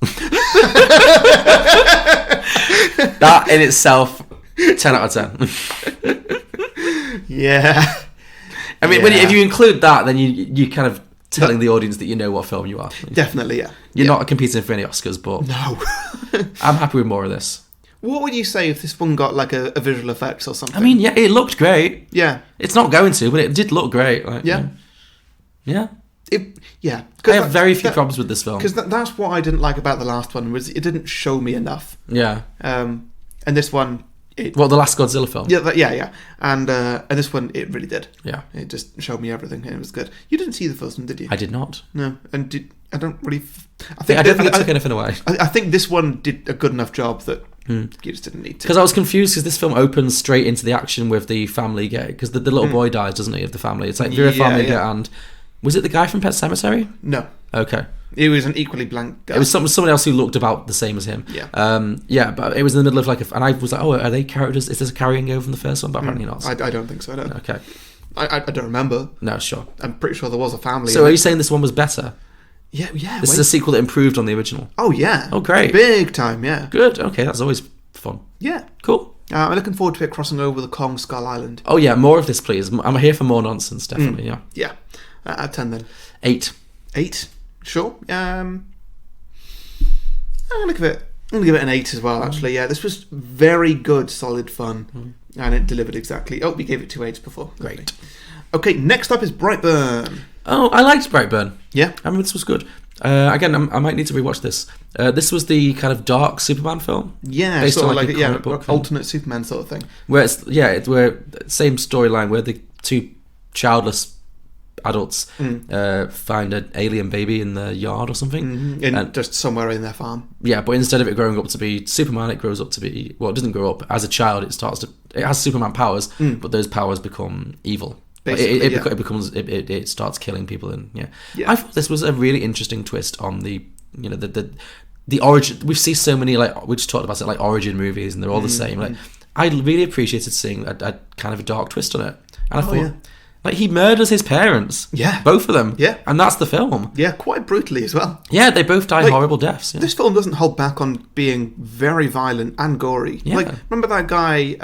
That in itself, 10 out of 10. Yeah. I mean, if you include that, then you kind of telling the audience that you know what film you are. Definitely, yeah. You're not competing for any Oscars, but no. I'm happy with more of this. What would you say if this one got like a visual effects or something? I mean, yeah, it looked great. Yeah. It's not going to, but it did look great. Like, yeah. Yeah. I have very few problems with this film. Because that's what I didn't like about the last one, was it didn't show me enough. Yeah. And this one... the last Godzilla film? Yeah. And this one, it really did. Yeah. It just showed me everything, and it was good. You didn't see the first one, did you? I did not. No. And I don't really... I don't think it took anything away. I think this one did a good enough job that you just didn't need to. Because I was confused, because this film opens straight into the action with the family because the little boy dies, doesn't he, of the family? It's like Vera Farmiga and... Was it the guy from Pet Sematary? No. Okay. It was an equally blank guy. It was someone else who looked about the same as him. Yeah. But it was in the middle of like and I was like, oh, are they characters? Is this a carrying over from the first one? But apparently not. I don't think so, no. Okay. I don't remember. No, sure. I'm pretty sure there was a family. So are you saying this one was better? Yeah. This is a sequel that improved on the original? Oh, yeah. Oh, great. Big time, yeah. Good. Okay, that's always fun. Yeah. Cool. I'm looking forward to it crossing over the Kong Skull Island. Oh, yeah, more of this, please. I'm here for more nonsense, definitely, yeah. Yeah. Out of 10 then. 8. 8? Sure. I'm gonna give it an 8 as well, actually. Yeah, this was very good, solid fun. And it delivered exactly. Oh, we gave it 2 8s before. Great. Okay, next up is Brightburn. Oh, I liked Brightburn. Yeah. I mean, this was good. Again, I might need to rewatch this. This was the kind of dark Superman film. Yeah, based sort on of like comic book film. alternate Superman sort of thing. Where where same storyline where the two childless adults find an alien baby in the yard or something, and just somewhere in their farm. Yeah, but instead of it growing up to be Superman, it grows up to be it doesn't grow up as a child. It has Superman powers, but those powers become evil. It starts killing people, and I thought this was a really interesting twist on the origin. We've seen so many, like we just talked about it, like origin movies, and they're all the same. Like I really appreciated seeing a kind of a dark twist on it, and I thought. Like, he murders his parents. Yeah. Both of them. Yeah. And that's the film. Yeah, quite brutally as well. Yeah, they both die horrible deaths. Yeah. This film doesn't hold back on being very violent and gory. Yeah. Like, remember that guy,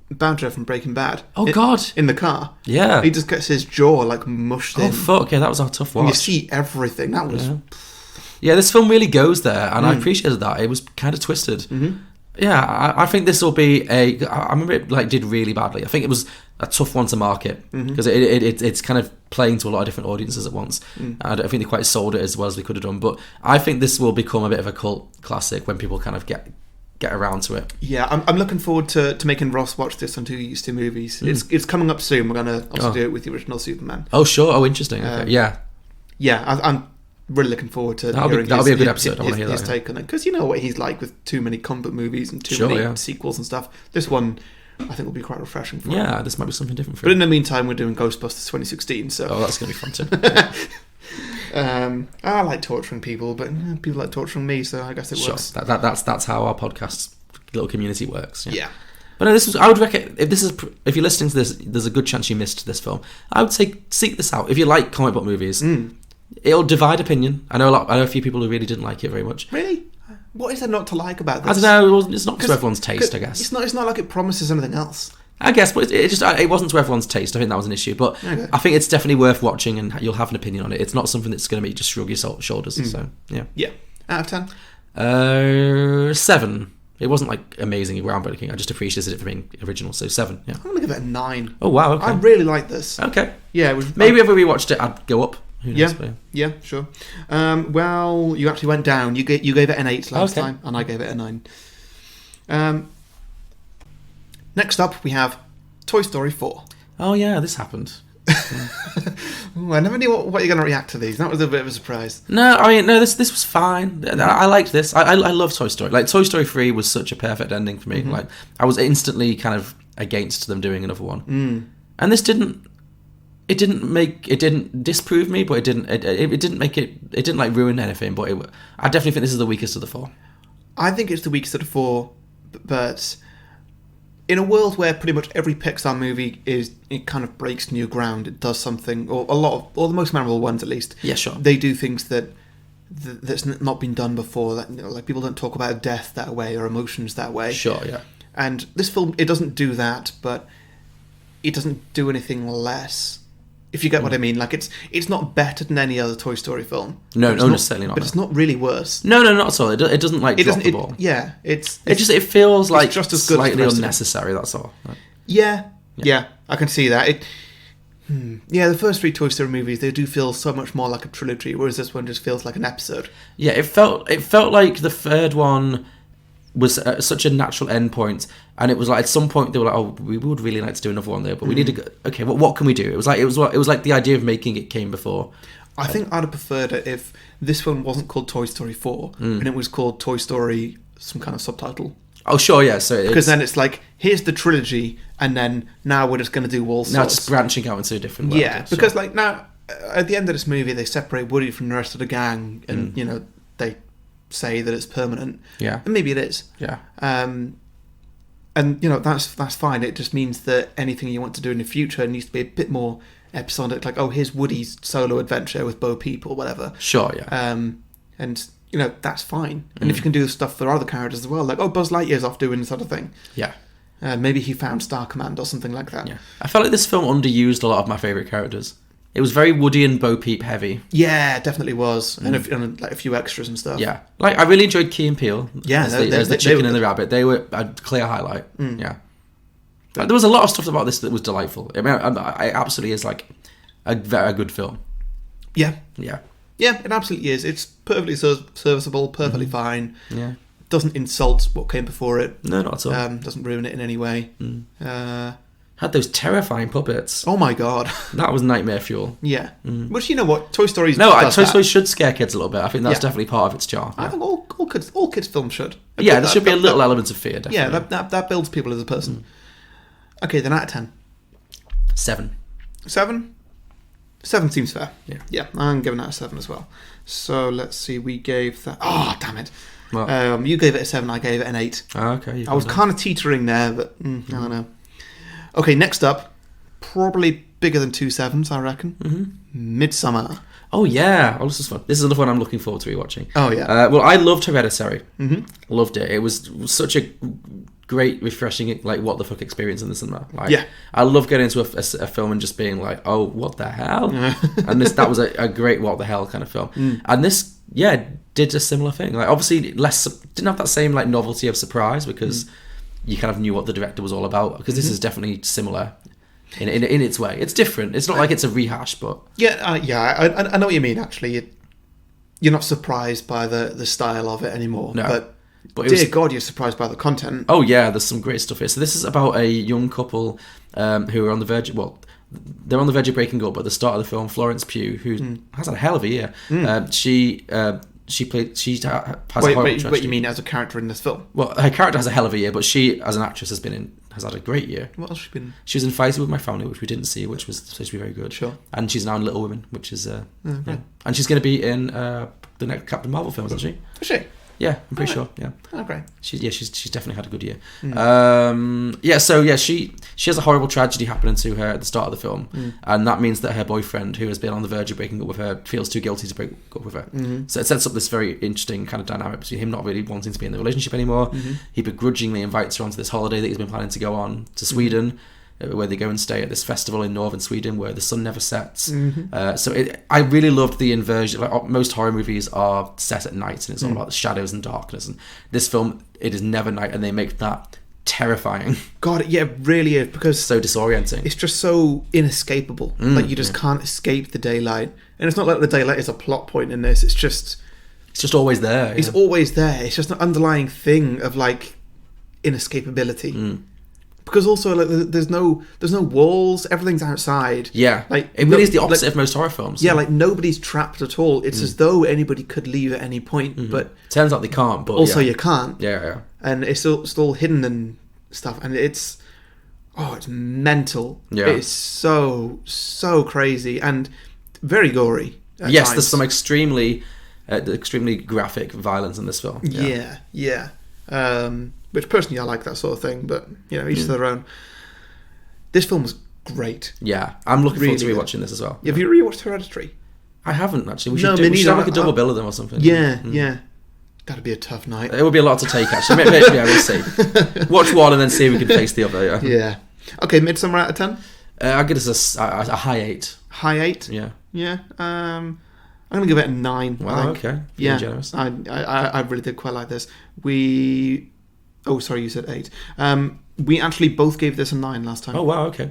Badger from Breaking Bad? Oh, God. In the car. Yeah. He just gets his jaw, like, mushed in. Oh, fuck. Yeah, that was a tough watch. And you see everything. That was... Yeah, this film really goes there, and I appreciated that. It was kind of twisted. Yeah, I think this will be I remember it did really badly. I think it was a tough one to market because it's kind of playing to a lot of different audiences at once. I don't think they quite sold it as well as they could have done. But I think this will become a bit of a cult classic when people kind of get around to it. Yeah, I'm looking forward to making Ross watch this on 2 Used To Movies. It's coming up soon. We're going to also do it with the original Superman. Oh, sure. Oh, interesting. Okay. Yeah. Yeah, I'm really looking forward to that'll be a good episode. I want to hear his take on it, because you know what he's like with too many comic book movies and too many sequels and stuff. This one, I think, will be quite refreshing for him. Yeah, this might be something different for him. But in the meantime, we're doing Ghostbusters 2016, so that's going to be fun too. I like torturing people, but people like torturing me, so I guess it works. That's how our podcast little community works. Yeah. But no, I would recommend, if you're listening to this, there's a good chance you missed this film. I would say seek this out if you like comic book movies. It'll divide opinion. I know a few people who really didn't like it very much. Really? What is there not to like about this? I don't know. It's not to everyone's taste, I guess. It's not like it promises anything else. I guess, but it wasn't to everyone's taste. I think that was an issue. But okay. I think it's definitely worth watching, and you'll have an opinion on it. It's not something that's going to make you just shrug your shoulders. So yeah. Yeah. Out of 10? 7. It wasn't like amazing and groundbreaking. I just appreciated it for being original. So 7. Yeah. I'm gonna give it a 9. Oh wow. Okay. I really like this. Okay. Yeah. Maybe if we watched it, I'd go up. Who knows, yeah, sure. Well, you actually went down. You gave it an 8 last time, and I gave it a 9. Next up, we have Toy Story 4. Oh yeah, this happened. Ooh, I never knew what you're going to react to these. That was a bit of a surprise. No, this was fine. I liked this. I love Toy Story. Like Toy Story 3 was such a perfect ending for me. Like I was instantly kind of against them doing another one. And this didn't disprove me, but it didn't like ruin anything. But I definitely think this is the weakest of the 4. I think it's the weakest of the 4, but in a world where pretty much every Pixar movie it kind of breaks new ground, it does something, or the most memorable ones at least. Yeah, sure. They do things that's not been done before. That, like people don't talk about death that way or emotions that way. Sure, yeah. And this film, it doesn't do that, but it doesn't do anything less. If you get what I mean, like it's not better than any other Toy Story film. No, necessarily not. But it's not really worse. No, not at all. It doesn't like drop the ball. Yeah, it feels like just as good slightly unnecessary. That's all. Yeah, I can see that. Yeah, the first 3 Toy Story movies, they do feel so much more like a trilogy, whereas this one just feels like an episode. Yeah, it felt like the third one was such a natural end point, and it was like at some point they were like, oh, we would really like to do another one there, but we need to go, okay, what can we do? It was like the idea of making it came before. I think I'd have preferred it if this one wasn't called Toy Story 4 and it was called Toy Story some kind of subtitle. Oh sure, yeah. So because then it's like, here's the trilogy, and then now we're just going to do all sorts. Now it's branching out into a different world. Yeah, because like now at the end of this movie they separate Woody from the rest of the gang, and they say that it's permanent. Yeah. And maybe it is. Yeah. And that's fine. It just means that anything you want to do in the future needs to be a bit more episodic, like, oh, here's Woody's solo adventure with Bo Peep or whatever. Sure, yeah. And that's fine. And if you can do stuff for other characters as well, like, oh, Buzz Lightyear's off doing this other thing. Yeah. Maybe he found Star Command or something like that. Yeah. I felt like this film underused a lot of my favourite characters. It was very Woody and Bo Peep heavy. Yeah, it definitely was. And like a few extras and stuff. Yeah. Like, I really enjoyed Key and Peele. Yeah. As the chicken and the rabbit. They were a clear highlight. Yeah. Like, there was a lot of stuff about this that was delightful. I mean, it absolutely is like a very good film. Yeah. Yeah. Yeah, it absolutely is. It's perfectly serviceable, perfectly fine. Yeah. Doesn't insult what came before it. No, not at all. Doesn't ruin it in any way. Had those terrifying puppets. Oh my god. That was nightmare fuel. Yeah. Which, you know what, Toy Story Toy Story should scare kids a little bit. I think that's definitely part of its charm. I think all kids films should. Yeah, there should be a little element of fear, definitely. Yeah, that builds people as a person. Okay, then out of 10. 7. 7? 7 seems fair. Yeah. Yeah, I'm giving that a 7 as well. So let's see, we gave that... Oh, damn it. What? You gave it a 7, I gave it an 8. Oh, okay. I was kind of teetering there, but I don't know. Okay, next up, probably bigger than 2 7s, I reckon. Midsommar. Oh yeah, this is fun. This is another one I'm looking forward to rewatching. Oh yeah. Well, I loved Hereditary. Loved it. It was such a great, refreshing, like, what the fuck experience in the cinema. Like, yeah. I love getting into a film and just being like, oh, what the hell? And that was a great what the hell kind of film. And this did a similar thing. Like obviously didn't have that same like novelty of surprise because you kind of knew what the director was all about. Because this is definitely similar in its way. It's different. It's not like it's a rehash, but I know what you mean. Actually, you're not surprised by the style of it anymore. No. But dear God, you're surprised by the content. Oh yeah, there's some great stuff here. So this is about a young couple who are on the verge. Well, they're on the verge of breaking up. But at the start of the film, Florence Pugh, who has had a hell of a year, she has a horrible tragedy. What you mean as a character in this film? Well, her character has a hell of a year, but she, as an actress, has had a great year. What else has she been in? She was in Fighting with My Family, which we didn't see, which was supposed to be very good. Sure. And she's now in Little Women, which is yeah. And she's going to be in the next Captain Marvel film, isn't she? Is she? Yeah, I'm pretty sure. Yeah. Oh, great. She's definitely had a good year. She has a horrible tragedy happening to her at the start of the film, and that means that her boyfriend, who has been on the verge of breaking up with her, feels too guilty to break up with her. So it sets up this very interesting kind of dynamic between him not really wanting to be in the relationship anymore. He begrudgingly invites her onto this holiday that he's been planning to go on to Sweden. Where they go and stay at this festival in northern Sweden where the sun never sets. I really loved the inversion. Like most horror movies are set at night and it's all about the shadows and darkness. And this film, it is never night, and they make that terrifying. God, yeah, it really is, because so disorienting. It's just so inescapable. Like you just can't escape the daylight. And it's not like the daylight is a plot point in this. It's just always there. It's always there. It's just an underlying thing of like inescapability. Because also, like, there's no walls. Everything's outside. Yeah, like it really is the opposite of most horror films. Yeah, like nobody's trapped at all. It's as though anybody could leave at any point, but turns out they can't. But also, you can't. Yeah. And it's still hidden and stuff, and it's mental. Yeah, it's so crazy and very gory. Yes, times. There's some extremely graphic violence in this film. Yeah. Which personally I like that sort of thing, but each to their own. This film was great. Yeah, I'm looking forward to rewatching this as well. Have you rewatched Hereditary? I haven't actually. We should have like a double bill of them or something. Yeah. That'd be a tough night. It would be a lot to take actually. Yeah, we'll see. Watch one and then see if we can face the other. Yeah. Okay, Midsommar out of 10. I'll give this a high 8. High 8. Yeah. I'm gonna give it a 9. Wow. Okay. Yeah. Generous. I really did quite like this. Oh, sorry, you said 8. We actually both gave this a 9 last time. Oh, wow, okay.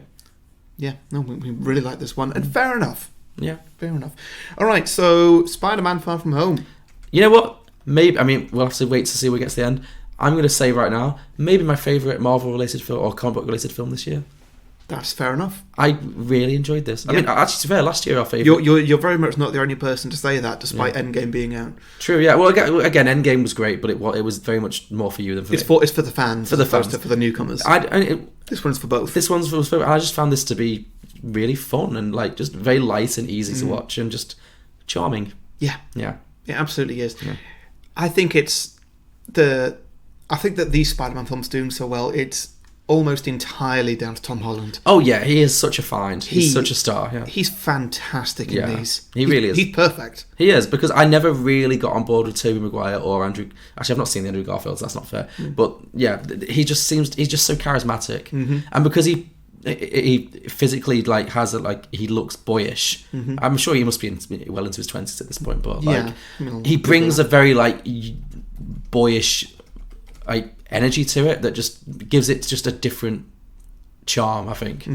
Yeah, no, we really like this one. And fair enough. Yeah. Fair enough. All right, so Spider-Man Far From Home. You know what? Maybe, we'll have to wait to see where it gets to the end. I'm going to say right now, maybe my favourite Marvel-related film or comic book-related film this year. That's fair enough. I really enjoyed this. I mean, actually, to be fair, last year our favourite... You're very much not the only person to say that, despite Endgame being out. True, yeah. Well, again, Endgame was great, but it was very much more for you than for me. It's for the fans. For the fans. For the newcomers. This one's for both. This one's for... I just found this to be really fun and like just very light and easy to watch and just charming. Yeah. Yeah. It absolutely is. Yeah. I think that these Spider-Man films doing so well, it's almost entirely down to Tom Holland. Oh yeah, he is such a find. He's such a star. Yeah, he's fantastic in these. He really is. He's perfect. He is, because I never really got on board with Tobey Maguire or Andrew. Actually, I've not seen the Andrew Garfield, so that's not fair. But yeah, he's just so charismatic, and because he physically has he looks boyish. I'm sure he must be well into his 20s at this point, but he brings a very boyish energy to it that just gives it just a different charm, I think.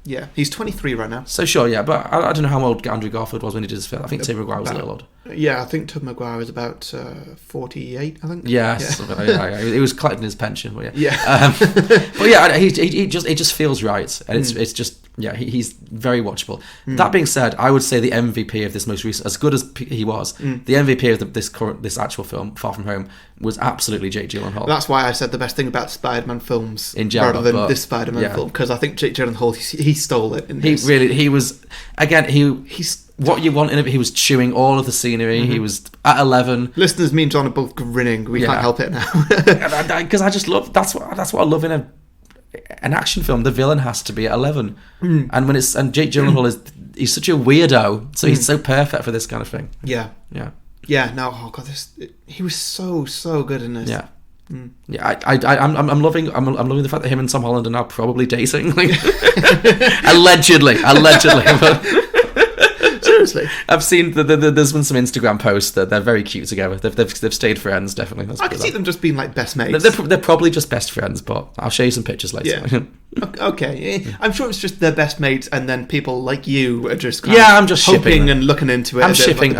Yeah, he's 23 right now. So sure, yeah, but I don't know how old Andrew Garfield was when he did his film. I think Tobey Maguire was a little old. Yeah, I think Tobey Maguire was about 48, I think. Yes, yeah. He was collecting his pension, but yeah. But yeah, it just feels right, and it's just he's very watchable. That being said, I would say the MVP of this most recent, as good as he was, the MVP of this actual film, Far From Home, was absolutely Jake Gyllenhaal. That's why I said the best thing about Spider-Man films in general, rather than this Spider-Man film, because I think Jake Gyllenhaal he stole it. He was again he's what you want in it. He was chewing all of the scenery. He was at 11. Listeners, me and John are both grinning. We can't help it now because I just love that's what I love in an action film. The villain has to be at 11, and Jake Gyllenhaal he's such a weirdo, so he's so perfect for this kind of thing. Yeah. No, oh god, he was so good in this. Yeah. Yeah, I'm loving the fact that him and Tom Holland are now probably dating, allegedly. Seriously. I've seen there's been some Instagram posts that they're very cute together. They've stayed friends, definitely. I can see them just being like best mates. They're probably just best friends, but I'll show you some pictures later. Yeah. Okay. I'm sure it's just their best mates, and then people like you are just I'm just hoping shipping them. and looking into it. I'm shipping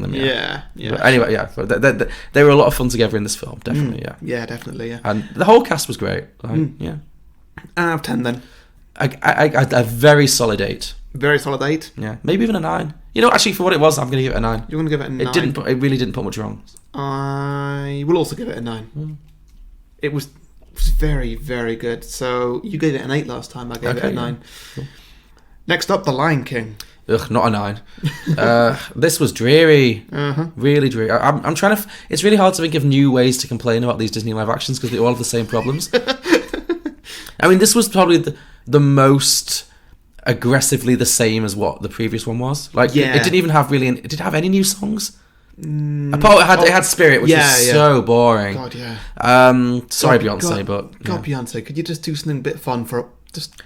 them. Yeah. Yeah. But anyway, they were a lot of fun together in this film, definitely. Yeah. Yeah, definitely. Yeah. And the whole cast was great. Yeah. Out of 10 then. A very solid 8. Very solid 8. Yeah, maybe even a 9. You know, actually, for what it was, I'm going to give it a 9. You're going to give it a 9? It really didn't put much wrong. I will also give it a 9. It was very, very good. So you gave it an 8 last time. I gave it a 9. Cool. Next up, The Lion King. Ugh, not a 9. This was dreary. Really dreary. I'm trying to... It's really hard to think of new ways to complain about these Disney live actions because they all have the same problems. I mean, this was probably the most aggressively the same as what the previous one was. Like, it didn't even have really... Did it have any new songs? It had Spirit, which was so boring. God, yeah. Sorry, Beyonce, but... God, Beyonce, could you just do something a bit fun for...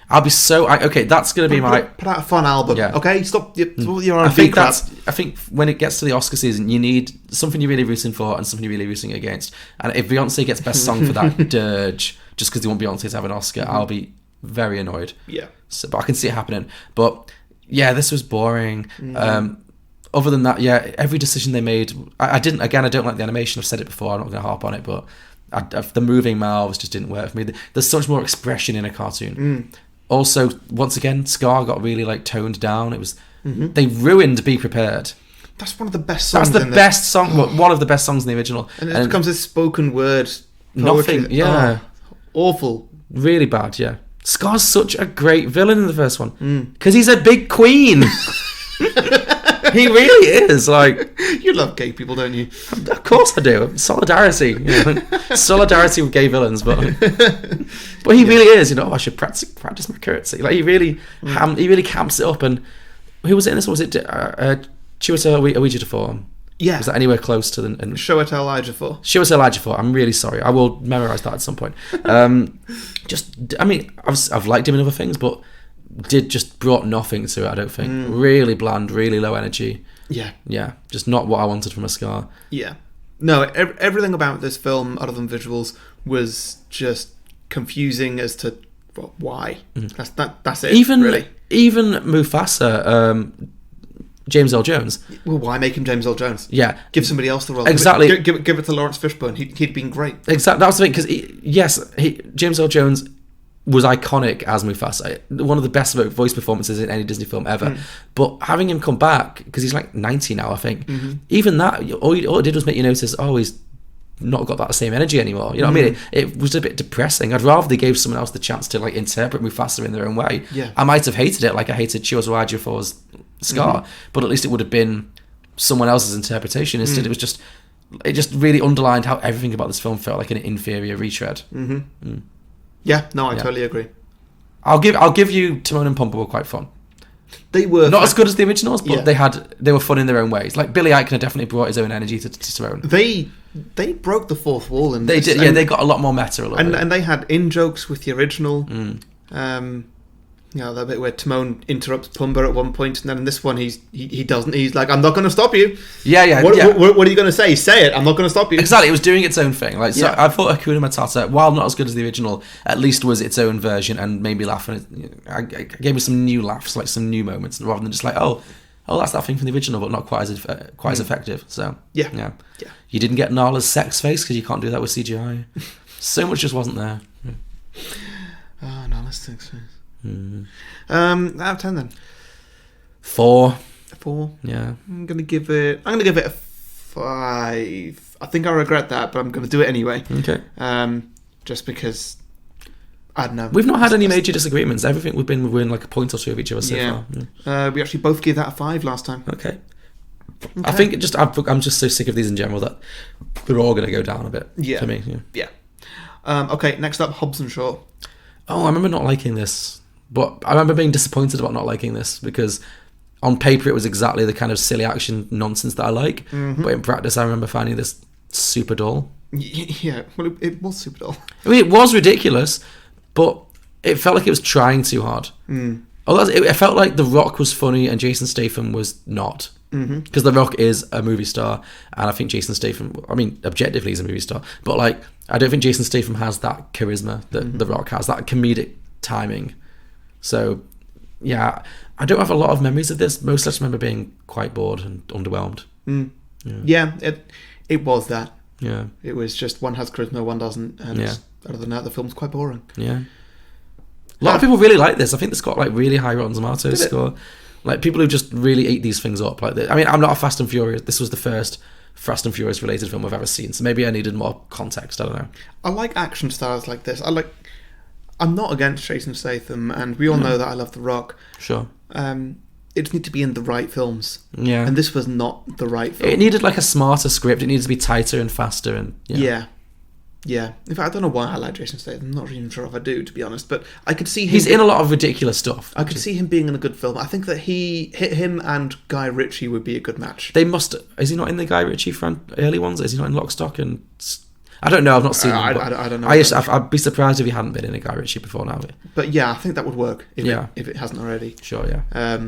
I'll be so... okay, that's going to be my... Put out a fun album, okay? Stop your I think when it gets to the Oscar season, you need something you're really rooting for and something you're really rooting against. And if Beyonce gets Best Song for that dirge, just because they want Beyonce to have an Oscar, I'll be very annoyed. Yeah. So, but I can see it happening. But, yeah, this was boring. Other than that, every decision they made... I don't like the animation. I've said it before. I'm not going to harp on it, but... the moving mouths just didn't work for me. There's so much more expression in a cartoon. Also, once again, Scar got really like toned down. It was they ruined Be Prepared. That's one of the best songs. That's the best song. One of the best songs in the original. And it becomes this spoken word poetry. Nothing. Yeah, awful. Really bad. Yeah, Scar's such a great villain in the first one because he's a big queen. He really is. Like, you love gay people, don't you? Of course I do. Solidarity. Solidarity with gay villains, but he really is. You know, I should practice my curtsy. Like, he really camps it up. And who was it in this one? Was it Chiwetel Ejiofor? Yeah. Was that anywhere close to the... Chiwetel Ejiofor. Chiwetel Ejiofor. I'm really sorry. I will memorise that at some point. I've liked him in other things, but just brought nothing to it, I don't think. Really bland, really low energy. Yeah, just not what I wanted from a Scar. Yeah. No, everything about this film, other than visuals, was just confusing as to why. That's it, really. Even Mufasa, James Earl Jones. Well, why make him James Earl Jones? Yeah. Give somebody else the role. Exactly. Give it to Lawrence Fishburne. He'd been great. Exactly. That was the thing, because James Earl Jones was iconic as Mufasa. One of the best voice performances in any Disney film ever. But having him come back, because he's like 90 now, I think, even that, all it did was make you notice, he's not got that same energy anymore. You know what I mean? It was a bit depressing. I'd rather they gave someone else the chance to like interpret Mufasa in their own way. Yeah. I might have hated it, like I hated Chiwetel Ejiofor's Scar, but at least it would have been someone else's interpretation. Instead, it just really underlined how everything about this film felt like an inferior retread. Yeah, no, I totally agree. I'll give you Timon and Pumbaa were quite fun. They were not as good as the originals, but they were fun in their own ways. Like Billy Eichner definitely brought his own energy to Timon. They broke the fourth wall, and they did. Yeah, they got a lot more meta. And they had in jokes with the original. That bit where Timon interrupts Pumbaa at one point, and then in this one he doesn't. He's like, "I'm not going to stop you." Yeah. What are you going to say? Say it. I'm not going to stop you. Exactly. It was doing its own thing. Like, so I thought Hakuna Matata, while not as good as the original, at least was its own version and made me laugh. And I gave me some new laughs, like some new moments, rather than just like, oh, that's that thing from the original, but not quite as effective. So yeah. You didn't get Nala's sex face because you can't do that with CGI. So much just wasn't there. Nala's sex face. Out of 10 then. 4. Yeah. I'm gonna give it a 5. I think I regret that, but I'm gonna do it anyway. Okay. Just because I don't know. We've not had any major disagreements. Everything we've been within like a point or two of each other so far. We actually both gave that a 5 last time. Okay. I think I'm just so sick of these in general that they're all going to go down a bit for me. Yeah. Okay, next up, Hobbs and Shaw. Oh, I remember not liking this. But I remember being disappointed about not liking this because on paper it was exactly the kind of silly action nonsense that I like. But in practice I remember finding this super dull. Yeah, well, it was super dull. I mean, it was ridiculous, but it felt like it was trying too hard. It felt like The Rock was funny and Jason Statham was not. Because The Rock is a movie star, and I think Jason Statham, I mean, objectively he's a movie star, but like, I don't think Jason Statham has that charisma that The Rock has, that comedic timing. So, yeah, I don't have a lot of memories of this. Mostly I just remember being quite bored and underwhelmed. Yeah, it was that. Yeah. It was just one has charisma, one doesn't, and other than that, the film's quite boring. Yeah. A lot of people really like this. I think it's got like really high Rotten Tomatoes score. Like people who just really eat these things up. Like I mean, I'm not a Fast and Furious. This was the first Fast and Furious related film I've ever seen, so maybe I needed more context. I don't know. I like action stars like this. I'm not against Jason Statham, and we all know that I love The Rock. Sure. It just needs to be in the right films. Yeah. And this was not the right film. It needed like a smarter script. It needed to be tighter and faster. And Yeah. In fact, I don't know why I like Jason Statham. I'm not even sure if I do, to be honest. But I could see him... He's in a lot of ridiculous stuff. I could see him being in a good film. I think that him and Guy Ritchie would be a good match. They must... Is he not in the Guy Ritchie early ones? Is he not in Lock, Stock and... I don't know. I've not seen him. I don't know. I'd be surprised if he hadn't been in a Guy Ritchie before now. But yeah, I think that would work if it hasn't already. Sure, yeah.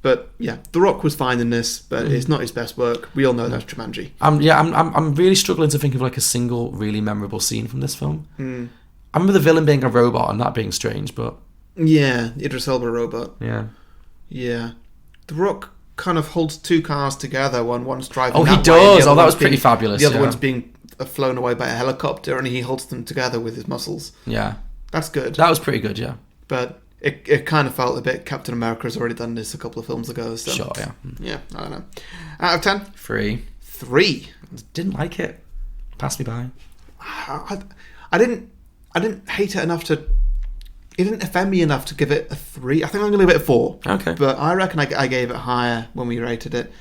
But yeah, The Rock was fine in this, but it's not his best work. We all know that's Jumanji. I'm really struggling to think of like a single really memorable scene from this film. I remember the villain being a robot and that being strange, but yeah, Idris Elba robot. Yeah. The Rock kind of holds two cars together. One's driving. Oh, he does. That was pretty fabulous. The other one's being flown away by a helicopter, and he holds them together with his muscles. Yeah, that's good. That was pretty good. Yeah, but. It kind of felt a bit Captain America's already done this a couple of films ago. So. Sure, yeah. Yeah, I don't know. Out of 10? 3. 3? Didn't like it. Passed me by. I didn't hate it enough to... It didn't offend me enough to give it a 3. I think I'm going to give it a 4. Okay. But I reckon I gave it higher when we rated it.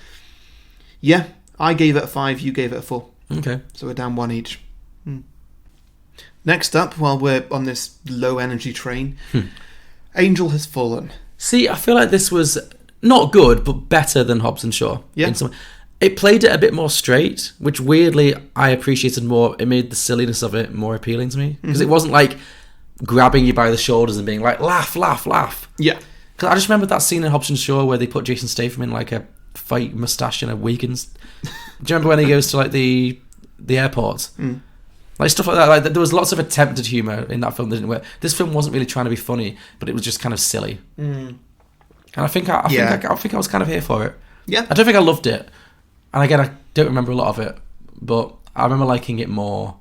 Yeah, I gave it a 5, you gave it a 4. Okay. So we're down 1 each. Next up, while we're on this low energy train... Angel Has Fallen. See, I feel like this was not good, but better than Hobbs and Shaw. Yeah. It played it a bit more straight, which weirdly I appreciated more. It made the silliness of it more appealing to me. Because it wasn't like grabbing you by the shoulders and being like, laugh, laugh, laugh. Yeah. Because I just remember that scene in Hobbs and Shaw where they put Jason Statham in like a fake moustache and a wig. Do you remember when he goes to like the airport? Like stuff like that. Like there was lots of attempted humour in that film that didn't work. This film wasn't really trying to be funny, but it was just kind of silly. And I think I was kind of here for it. Yeah. I don't think I loved it, and again I don't remember a lot of it, but I remember liking it more.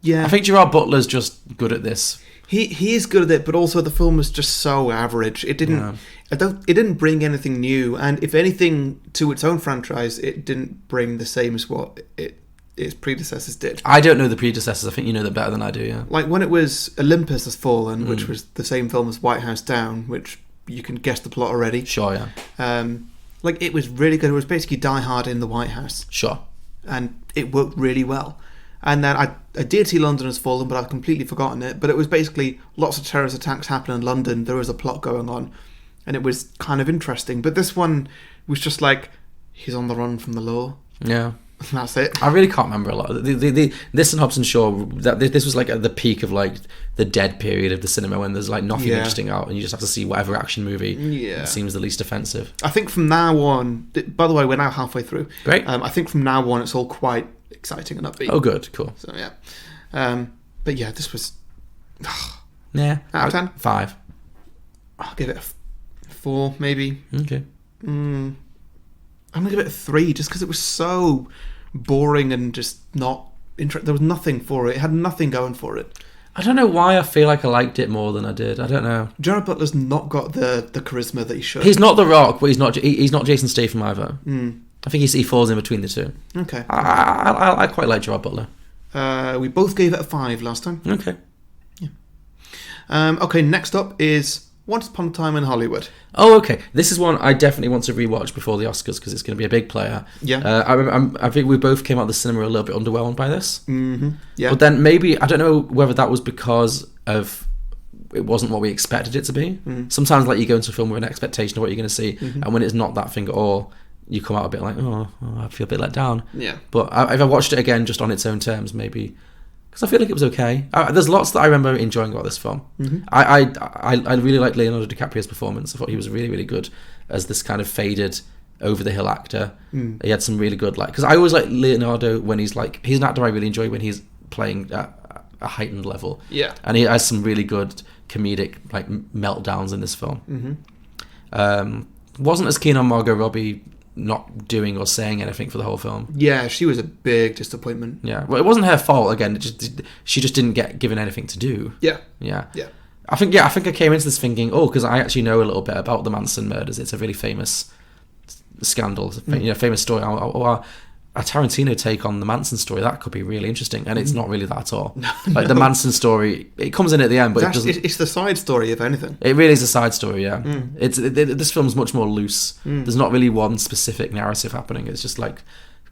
Yeah. I think Gerard Butler's just good at this. He is good at it, but also the film was just so average. It didn't bring anything new, and if anything, to its own franchise, it didn't bring the same as what its predecessors did. I don't know the predecessors. I think you know them better than I do, yeah. Like when it was Olympus Has Fallen, which was the same film as White House Down, which you can guess the plot already. Sure, yeah. Like it was really good. It was basically Die Hard in the White House. Sure. And it worked really well. And then I did see London Has Fallen, but I've completely forgotten it. But it was basically lots of terrorist attacks happen in London. There was a plot going on. And it was kind of interesting. But this one was just like, he's on the run from the law. Yeah. That's it. I really can't remember a lot. This and Hobbs and Shaw, this was like at the peak of like the dead period of the cinema when there's like nothing interesting out and you just have to see whatever action movie seems the least offensive. I think from now on, by the way, we're now halfway through. Great. I think from now on it's all quite exciting and upbeat. Oh, good, cool. So yeah, but yeah, this was yeah, out of 10, 5. I'll give it a 4, maybe. Okay. I'm gonna give it a 3 just because it was so boring and just not interesting. There was nothing for it. It had nothing going for it. I don't know why I feel like I liked it more than I did. I don't know. Gerard Butler's not got the charisma that he should. He's not The Rock, but he's not Jason Statham either. I think he falls in between the two. Okay. I quite like Gerard Butler. We both gave it a 5 last time. Okay. Yeah. Okay, next up is Once Upon a Time in Hollywood. Oh, okay. This is one I definitely want to rewatch before the Oscars because it's going to be a big player. Yeah. I think we both came out of the cinema a little bit underwhelmed by this. Mm-hmm. Yeah. But then maybe, I don't know whether that was because of it wasn't what we expected it to be. Sometimes like you go into a film with an expectation of what you're going to see, and when it's not that thing at all, you come out a bit like, oh, I feel a bit let down. Yeah. But if I watched it again just on its own terms, maybe because I feel like it was okay. There's lots that I remember enjoying about this film. Mm-hmm. I really liked Leonardo DiCaprio's performance. I thought he was really, really good as this kind of faded, over-the-hill actor. He had some really good, because I always like Leonardo when he's an actor I really enjoy when he's playing at a heightened level. Yeah. And he has some really good comedic, meltdowns in this film. Mm-hmm. Wasn't as keen on Margot Robbie not doing or saying anything for the whole film. Yeah, she was a big disappointment. Yeah, well, it wasn't her fault. Again, she just didn't get given anything to do. Yeah. I think I came into this thinking, because I actually know a little bit about the Manson murders. It's a really famous scandal, famous story. A Tarantino take on the Manson story, that could be really interesting, and it's not really that at all. The Manson story, it comes in at the end, but it's the side story, if anything. It really is a side story, yeah. This film's much more loose. There's not really one specific narrative happening. It's just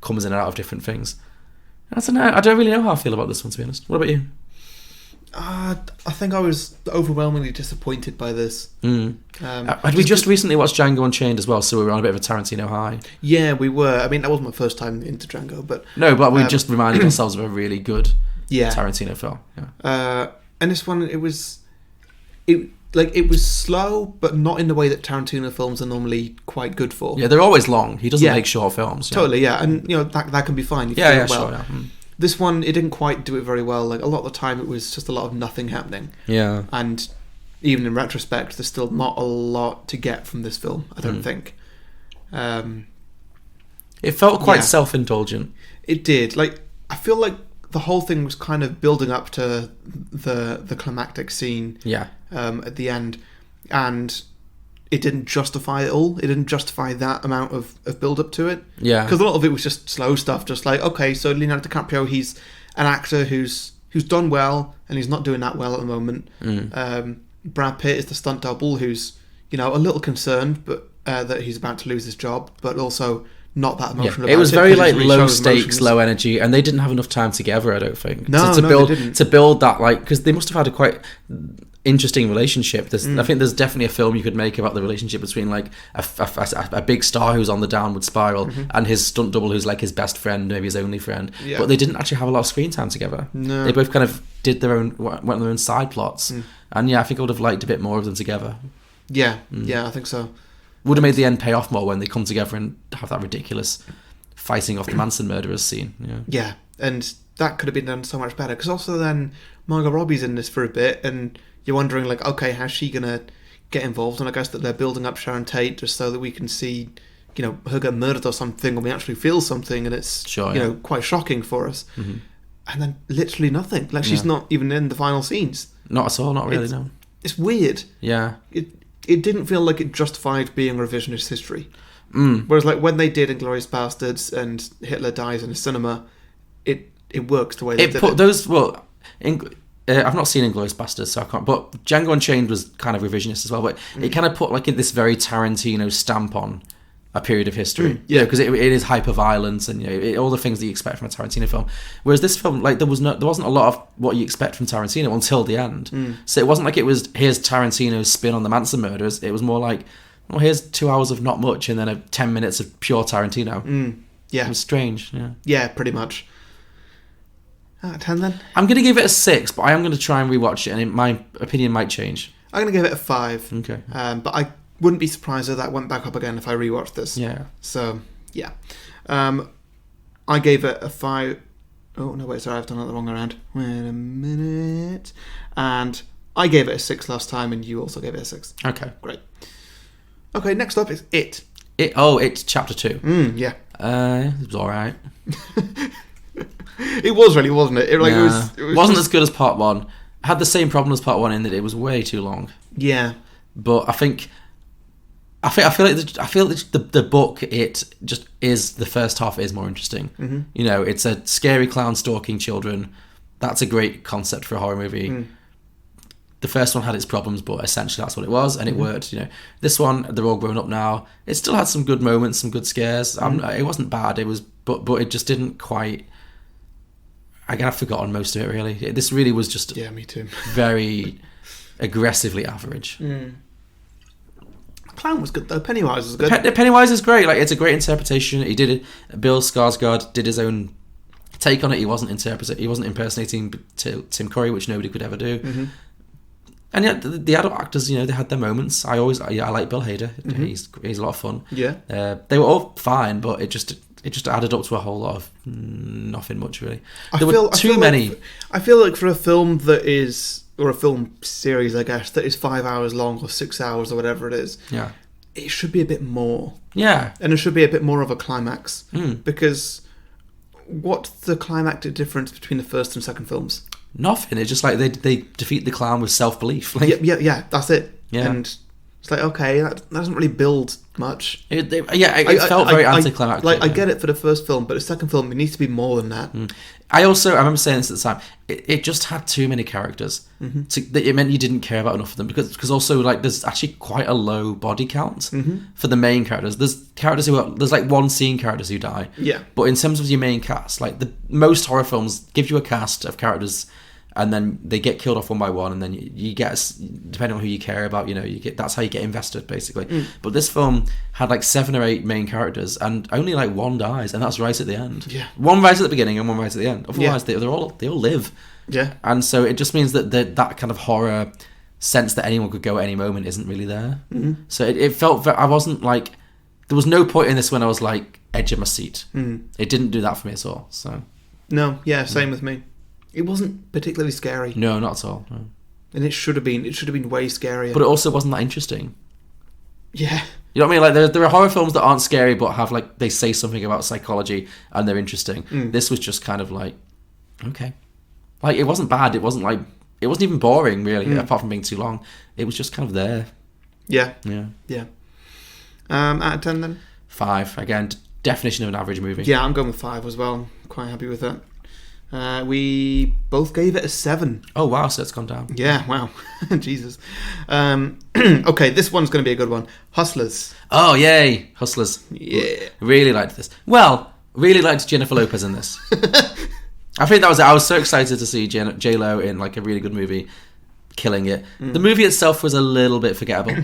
comes in and out of different things. I don't know. I don't really know how I feel about this one, to be honest. What about you? I think I was overwhelmingly disappointed by this. Had we just recently watched Django Unchained as well, so we were on a bit of a Tarantino high? Yeah, we were. I mean, that wasn't my first time into Django, but... No, but we just reminded ourselves of a really good Tarantino film. Yeah. And this one, it was slow, but not in the way that Tarantino films are normally quite good for. Yeah, they're always long. He doesn't make short films. Yeah. Totally, yeah. And, that can be fine. If you do it well. Sure, yeah. This one, it didn't quite do it very well. A lot of the time, it was just a lot of nothing happening. Yeah. And even in retrospect, there's still not a lot to get from this film, I don't think. It felt quite self-indulgent. It did. I feel like the whole thing was kind of building up to the climactic scene at the end. And it didn't justify it all. It didn't justify that amount of build-up to it. Yeah. Because a lot of it was just slow stuff. Just okay, so Leonardo DiCaprio, he's an actor who's done well, and he's not doing that well at the moment. Brad Pitt is the stunt double who's, a little concerned but that he's about to lose his job, but also not that emotional about it. It was very low stakes, low energy, and they didn't have enough time together, I don't think. To build that, because they must have had a quite interesting relationship. I think there's definitely a film you could make about the relationship between a big star who's on the downward spiral and his stunt double who's his best friend, maybe his only friend. Yeah. But they didn't actually have a lot of screen time together. No. They both kind of went on their own side plots. And I think I would have liked a bit more of them together. Yeah, I think so. Would have made the end pay off more when they come together and have that ridiculous fighting off the Manson murderers scene. Yeah, and that could have been done so much better. Because also then Margot Robbie's in this for a bit, and you're wondering, okay, how's she going to get involved? And I guess that they're building up Sharon Tate just so that we can see, her get murdered or something, and we actually feel something, and it's, quite shocking for us. And then literally nothing. She's not even in the final scenes. Not at all, not really, no. It's weird. Yeah. It didn't feel like it justified being revisionist history. Whereas, when they did Inglourious Bastards and Hitler dies in a cinema, it works the way they did it. I've not seen Inglourious Bastards, so I can't. But Django Unchained was kind of revisionist as well. But it kind of put this very Tarantino stamp on a period of history. Because it is hyper violence and all the things that you expect from a Tarantino film. Whereas this film, there wasn't a lot of what you expect from Tarantino until the end. So it wasn't it was here's Tarantino's spin on the Manson murders. It was more here's 2 hours of not much and then 10 minutes of pure Tarantino. Yeah, it was strange. Yeah, pretty much. Out of 10 then? I'm going to give it a 6, but I am going to try and rewatch it, and my opinion might change. I'm going to give it a 5. Okay. But I wouldn't be surprised if that went back up again if I rewatched this. Yeah. So, yeah. I gave it a 5. Oh, no, wait, sorry, I've done it the wrong way around. Wait a minute. And I gave it a 6 last time, and you also gave it a 6. Okay. Great. Okay, next up is It. It's Chapter 2. Yeah. It was alright. It was really, wasn't it? It wasn't as good as Part 1. Had the same problem as Part 1 in that it was way too long. Yeah. But I feel like the book, it just is, the first half is more interesting. It's a scary clown stalking children. That's a great concept for a horror movie. The first one had its problems, but essentially that's what it was, and it worked. This one, they're all grown up now. It still had some good moments, some good scares. It wasn't bad. It was, but it just didn't quite. I've forgotten most of it, really. This really was just me too. Very aggressively average. Clown was good though. Pennywise was good. Pennywise is great. It's a great interpretation. He did it. Bill Skarsgård did his own take on it. He wasn't impersonating Tim Curry, which nobody could ever do. Mm-hmm. And yet the adult actors, they had their moments. I like Bill Hader. Mm-hmm. He's a lot of fun. Yeah. They were all fine, but it just added up to a whole lot of nothing much really. I feel like for a film that is, or a film series, I guess, that is 5 hours long or 6 hours or whatever it is. Yeah. It should be a bit more. Yeah. And it should be a bit more of a climax. Because what's the climactic difference between the first and second films? Nothing. It's just like they defeat the clown with self-belief. Like, yeah, that's it. Yeah. And it's like, okay, that doesn't really build much. It felt very anticlimactic. I get it for the first film, but the second film, it needs to be more than that. I remember saying this at the time, it just had too many characters. It meant you didn't care about enough of them, because also, like, there's actually quite a low body count for the main characters. There's like one scene characters who die. Yeah. But in terms of your main cast, like, the most horror films give you a cast of characters, and then they get killed off one by one, and then you get, depending on who you care about, that's how you get invested, basically. But this film had like 7 or 8 main characters, and only like one dies, and that's right at the end. Yeah. One right at the beginning and one right at the end. Otherwise, they all live. Yeah. And so it just means that that kind of horror sense that anyone could go at any moment isn't really there. So it felt, I wasn't like, there was no point in this when I was like edge of my seat. It didn't do that for me at all. So no, yeah, same with me. It wasn't particularly scary. No, not at all. No. And it should have been way scarier. But it also wasn't that interesting. Yeah. You know what I mean? Like, there are horror films that aren't scary but have, like, they say something about psychology and they're interesting. This was just kind of like, okay. Like, it wasn't bad. It wasn't even boring, really, apart from being too long. It was just kind of there. Yeah. Yeah. Out of 10 then? 5. Again, definition of an average movie. Yeah, I'm going with 5 as well. Quite happy with that. We both gave it a 7. Oh wow, so it's gone down. Yeah, wow. Jesus. Okay, this one's going to be a good one. Hustlers. Oh yay, Hustlers. Yeah. Really liked this. Well, really liked Jennifer Lopez in this. I think that was it. I was so excited to see J-Lo in like a really good movie, killing it. The movie itself was a little bit forgettable.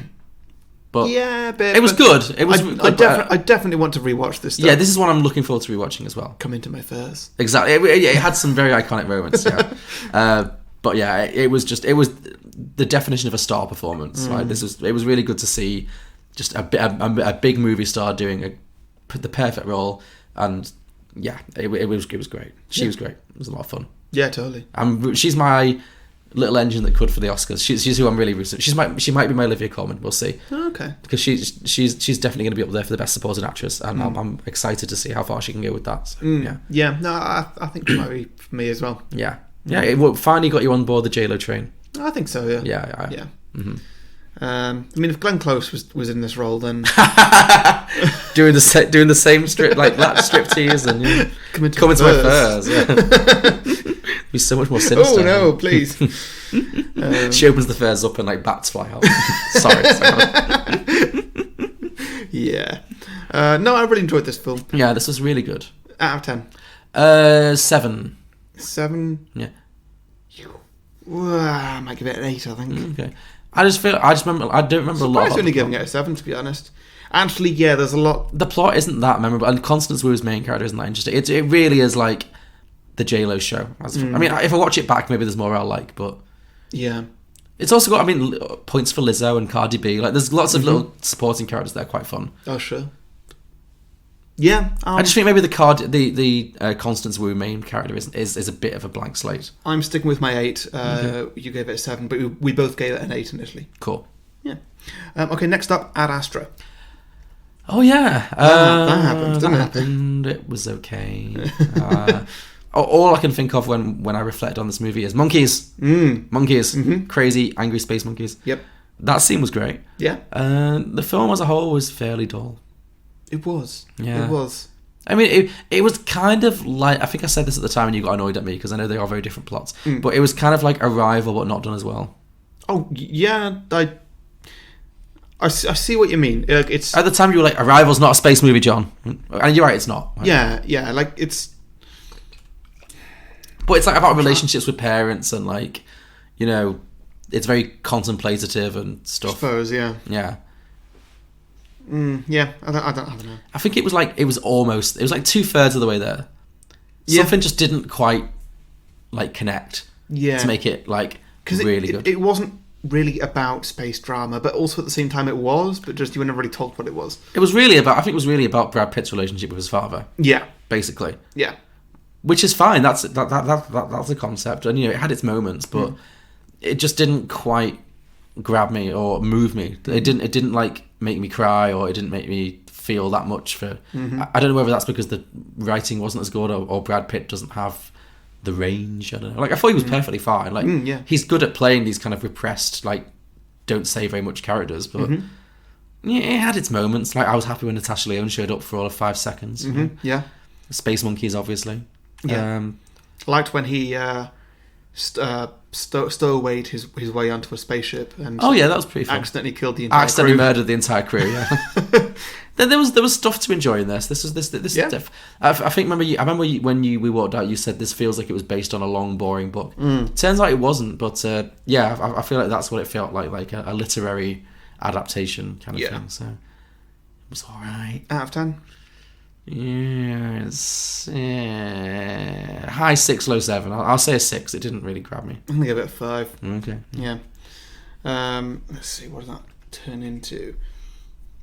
But yeah, it was good. It was. I definitely want to rewatch this stuff. Yeah, this is one I'm looking forward to rewatching as well. Come into my furs. Exactly. It had some very iconic moments. Yeah. But yeah, it was the definition of a star performance. Right. It was really good to see just a big movie star doing the perfect role, and yeah, it was great. She was great. It was a lot of fun. Yeah, totally. She's my little engine that could for the Oscars. She's who I'm really rooting. She might be my Olivia Colman. We'll see. Okay. Because she's definitely going to be up there for the best supporting actress, and I'm excited to see how far she can go with that. So, yeah. Yeah. No, I think it might be for me as well. Yeah. Yeah. It finally got you on board the J-Lo train. I think so. Yeah. Yeah. I mean, if Glenn Close was in this role, then doing the same strip, like that striptease, and coming to my furs. Yeah. Be so much more sinister. Oh no, please. She opens the furs up and like bats fly out. Sorry. Yeah. No, I really enjoyed this film. Yeah, this was really good. Out of 10. 7. 7. Yeah. I might give it an 8. I think. Okay. I don't remember a lot. I'm only giving it a 7, to be honest. Actually, yeah, there's a lot. The plot isn't that memorable, and Constance Wu's main character isn't that interesting. It really is like the J-Lo show. I mean, if I watch it back, maybe there's more I'll like, but yeah, it's also got points for Lizzo and Cardi B. Like, there's lots of little supporting characters that are quite fun. Oh sure. Yeah, I just think maybe the Constance Wu main character is a bit of a blank slate. I'm sticking with my 8. You gave it a 7, but we both gave it an 8 initially. Cool. Yeah. Okay, next up, Ad Astra. Oh yeah, that happened. Didn't happened. It was okay. All I can think of when I reflect on this movie is monkeys. Monkeys. Crazy, angry space monkeys. Yep. That scene was great. Yeah. The film as a whole was fairly dull. It was. Yeah. It was. I mean, it was kind of like, I think I said this at the time and you got annoyed at me because I know they are very different plots, but it was kind of like Arrival but not done as well. Oh, yeah, I see what you mean. It's at the time you were like, Arrival's not a space movie, John. And you're right, it's not. Yeah, like it's... But it's like about relationships with parents and like, it's very contemplative and stuff. I suppose, yeah. Yeah. Yeah, I don't know. I think it was like 2/3 of the way there. Something just didn't quite like connect Yeah. to make it like Because really good. It wasn't really about space drama, but also at the same time it was, but just you were never really told what it was. It was really about. I think it was really about Brad Pitt's relationship with his father. Yeah. Basically. Yeah. Which is fine. That's the concept, and it had its moments, but it just didn't quite grab me or move me. It didn't like make me cry, or it didn't make me feel that much for. I don't know whether that's because the writing wasn't as good, or Brad Pitt doesn't have the range. I don't know. Like I thought he was perfectly fine. Like he's good at playing these kind of repressed, like don't say very much characters, but yeah, it had its moments. Like I was happy when Natasha Lyonne showed up for all of 5 seconds. Yeah. Space Monkeys, obviously. Yeah. I liked when he stowawayed his way onto a spaceship and that was pretty fun. accidentally killed the entire Accidentally crew. murdered the entire crew. Yeah. there was stuff to enjoy in this. Yeah. Stuff. I think when we walked out, you said this feels like it was based on a long, boring book. Turns out it wasn't, but I feel like that's what it felt like a literary adaptation kind of thing. So it was all right. Out of 10. Yes. High 6, low 7. I'll say a 6. It didn't really grab me. I'm gonna give it a 5. Okay. Yeah. Let's see, what does that turn into?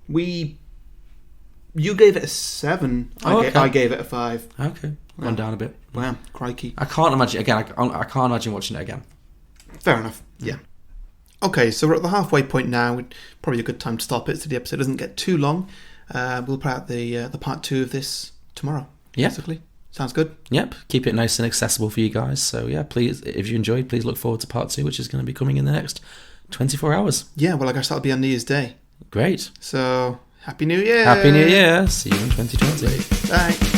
You gave it a 7. I gave it a 5. Okay. Gone down a bit. Wow, crikey. I can't imagine again. I can't imagine watching it again. Fair enough. Yeah. Okay, so we're at the halfway point now. Probably a good time to stop it so the episode doesn't get too long. We'll put out the part 2 of this tomorrow. Yeah. Basically. Sounds good. Yep. Keep it nice and accessible for you guys. So yeah, please, if you enjoyed, please look forward to part 2, which is going to be coming in the next 24 hours. Yeah, well, I guess that'll be on New Year's Day. Great. So, Happy New Year! Happy New Year. See you in 2020. Bye.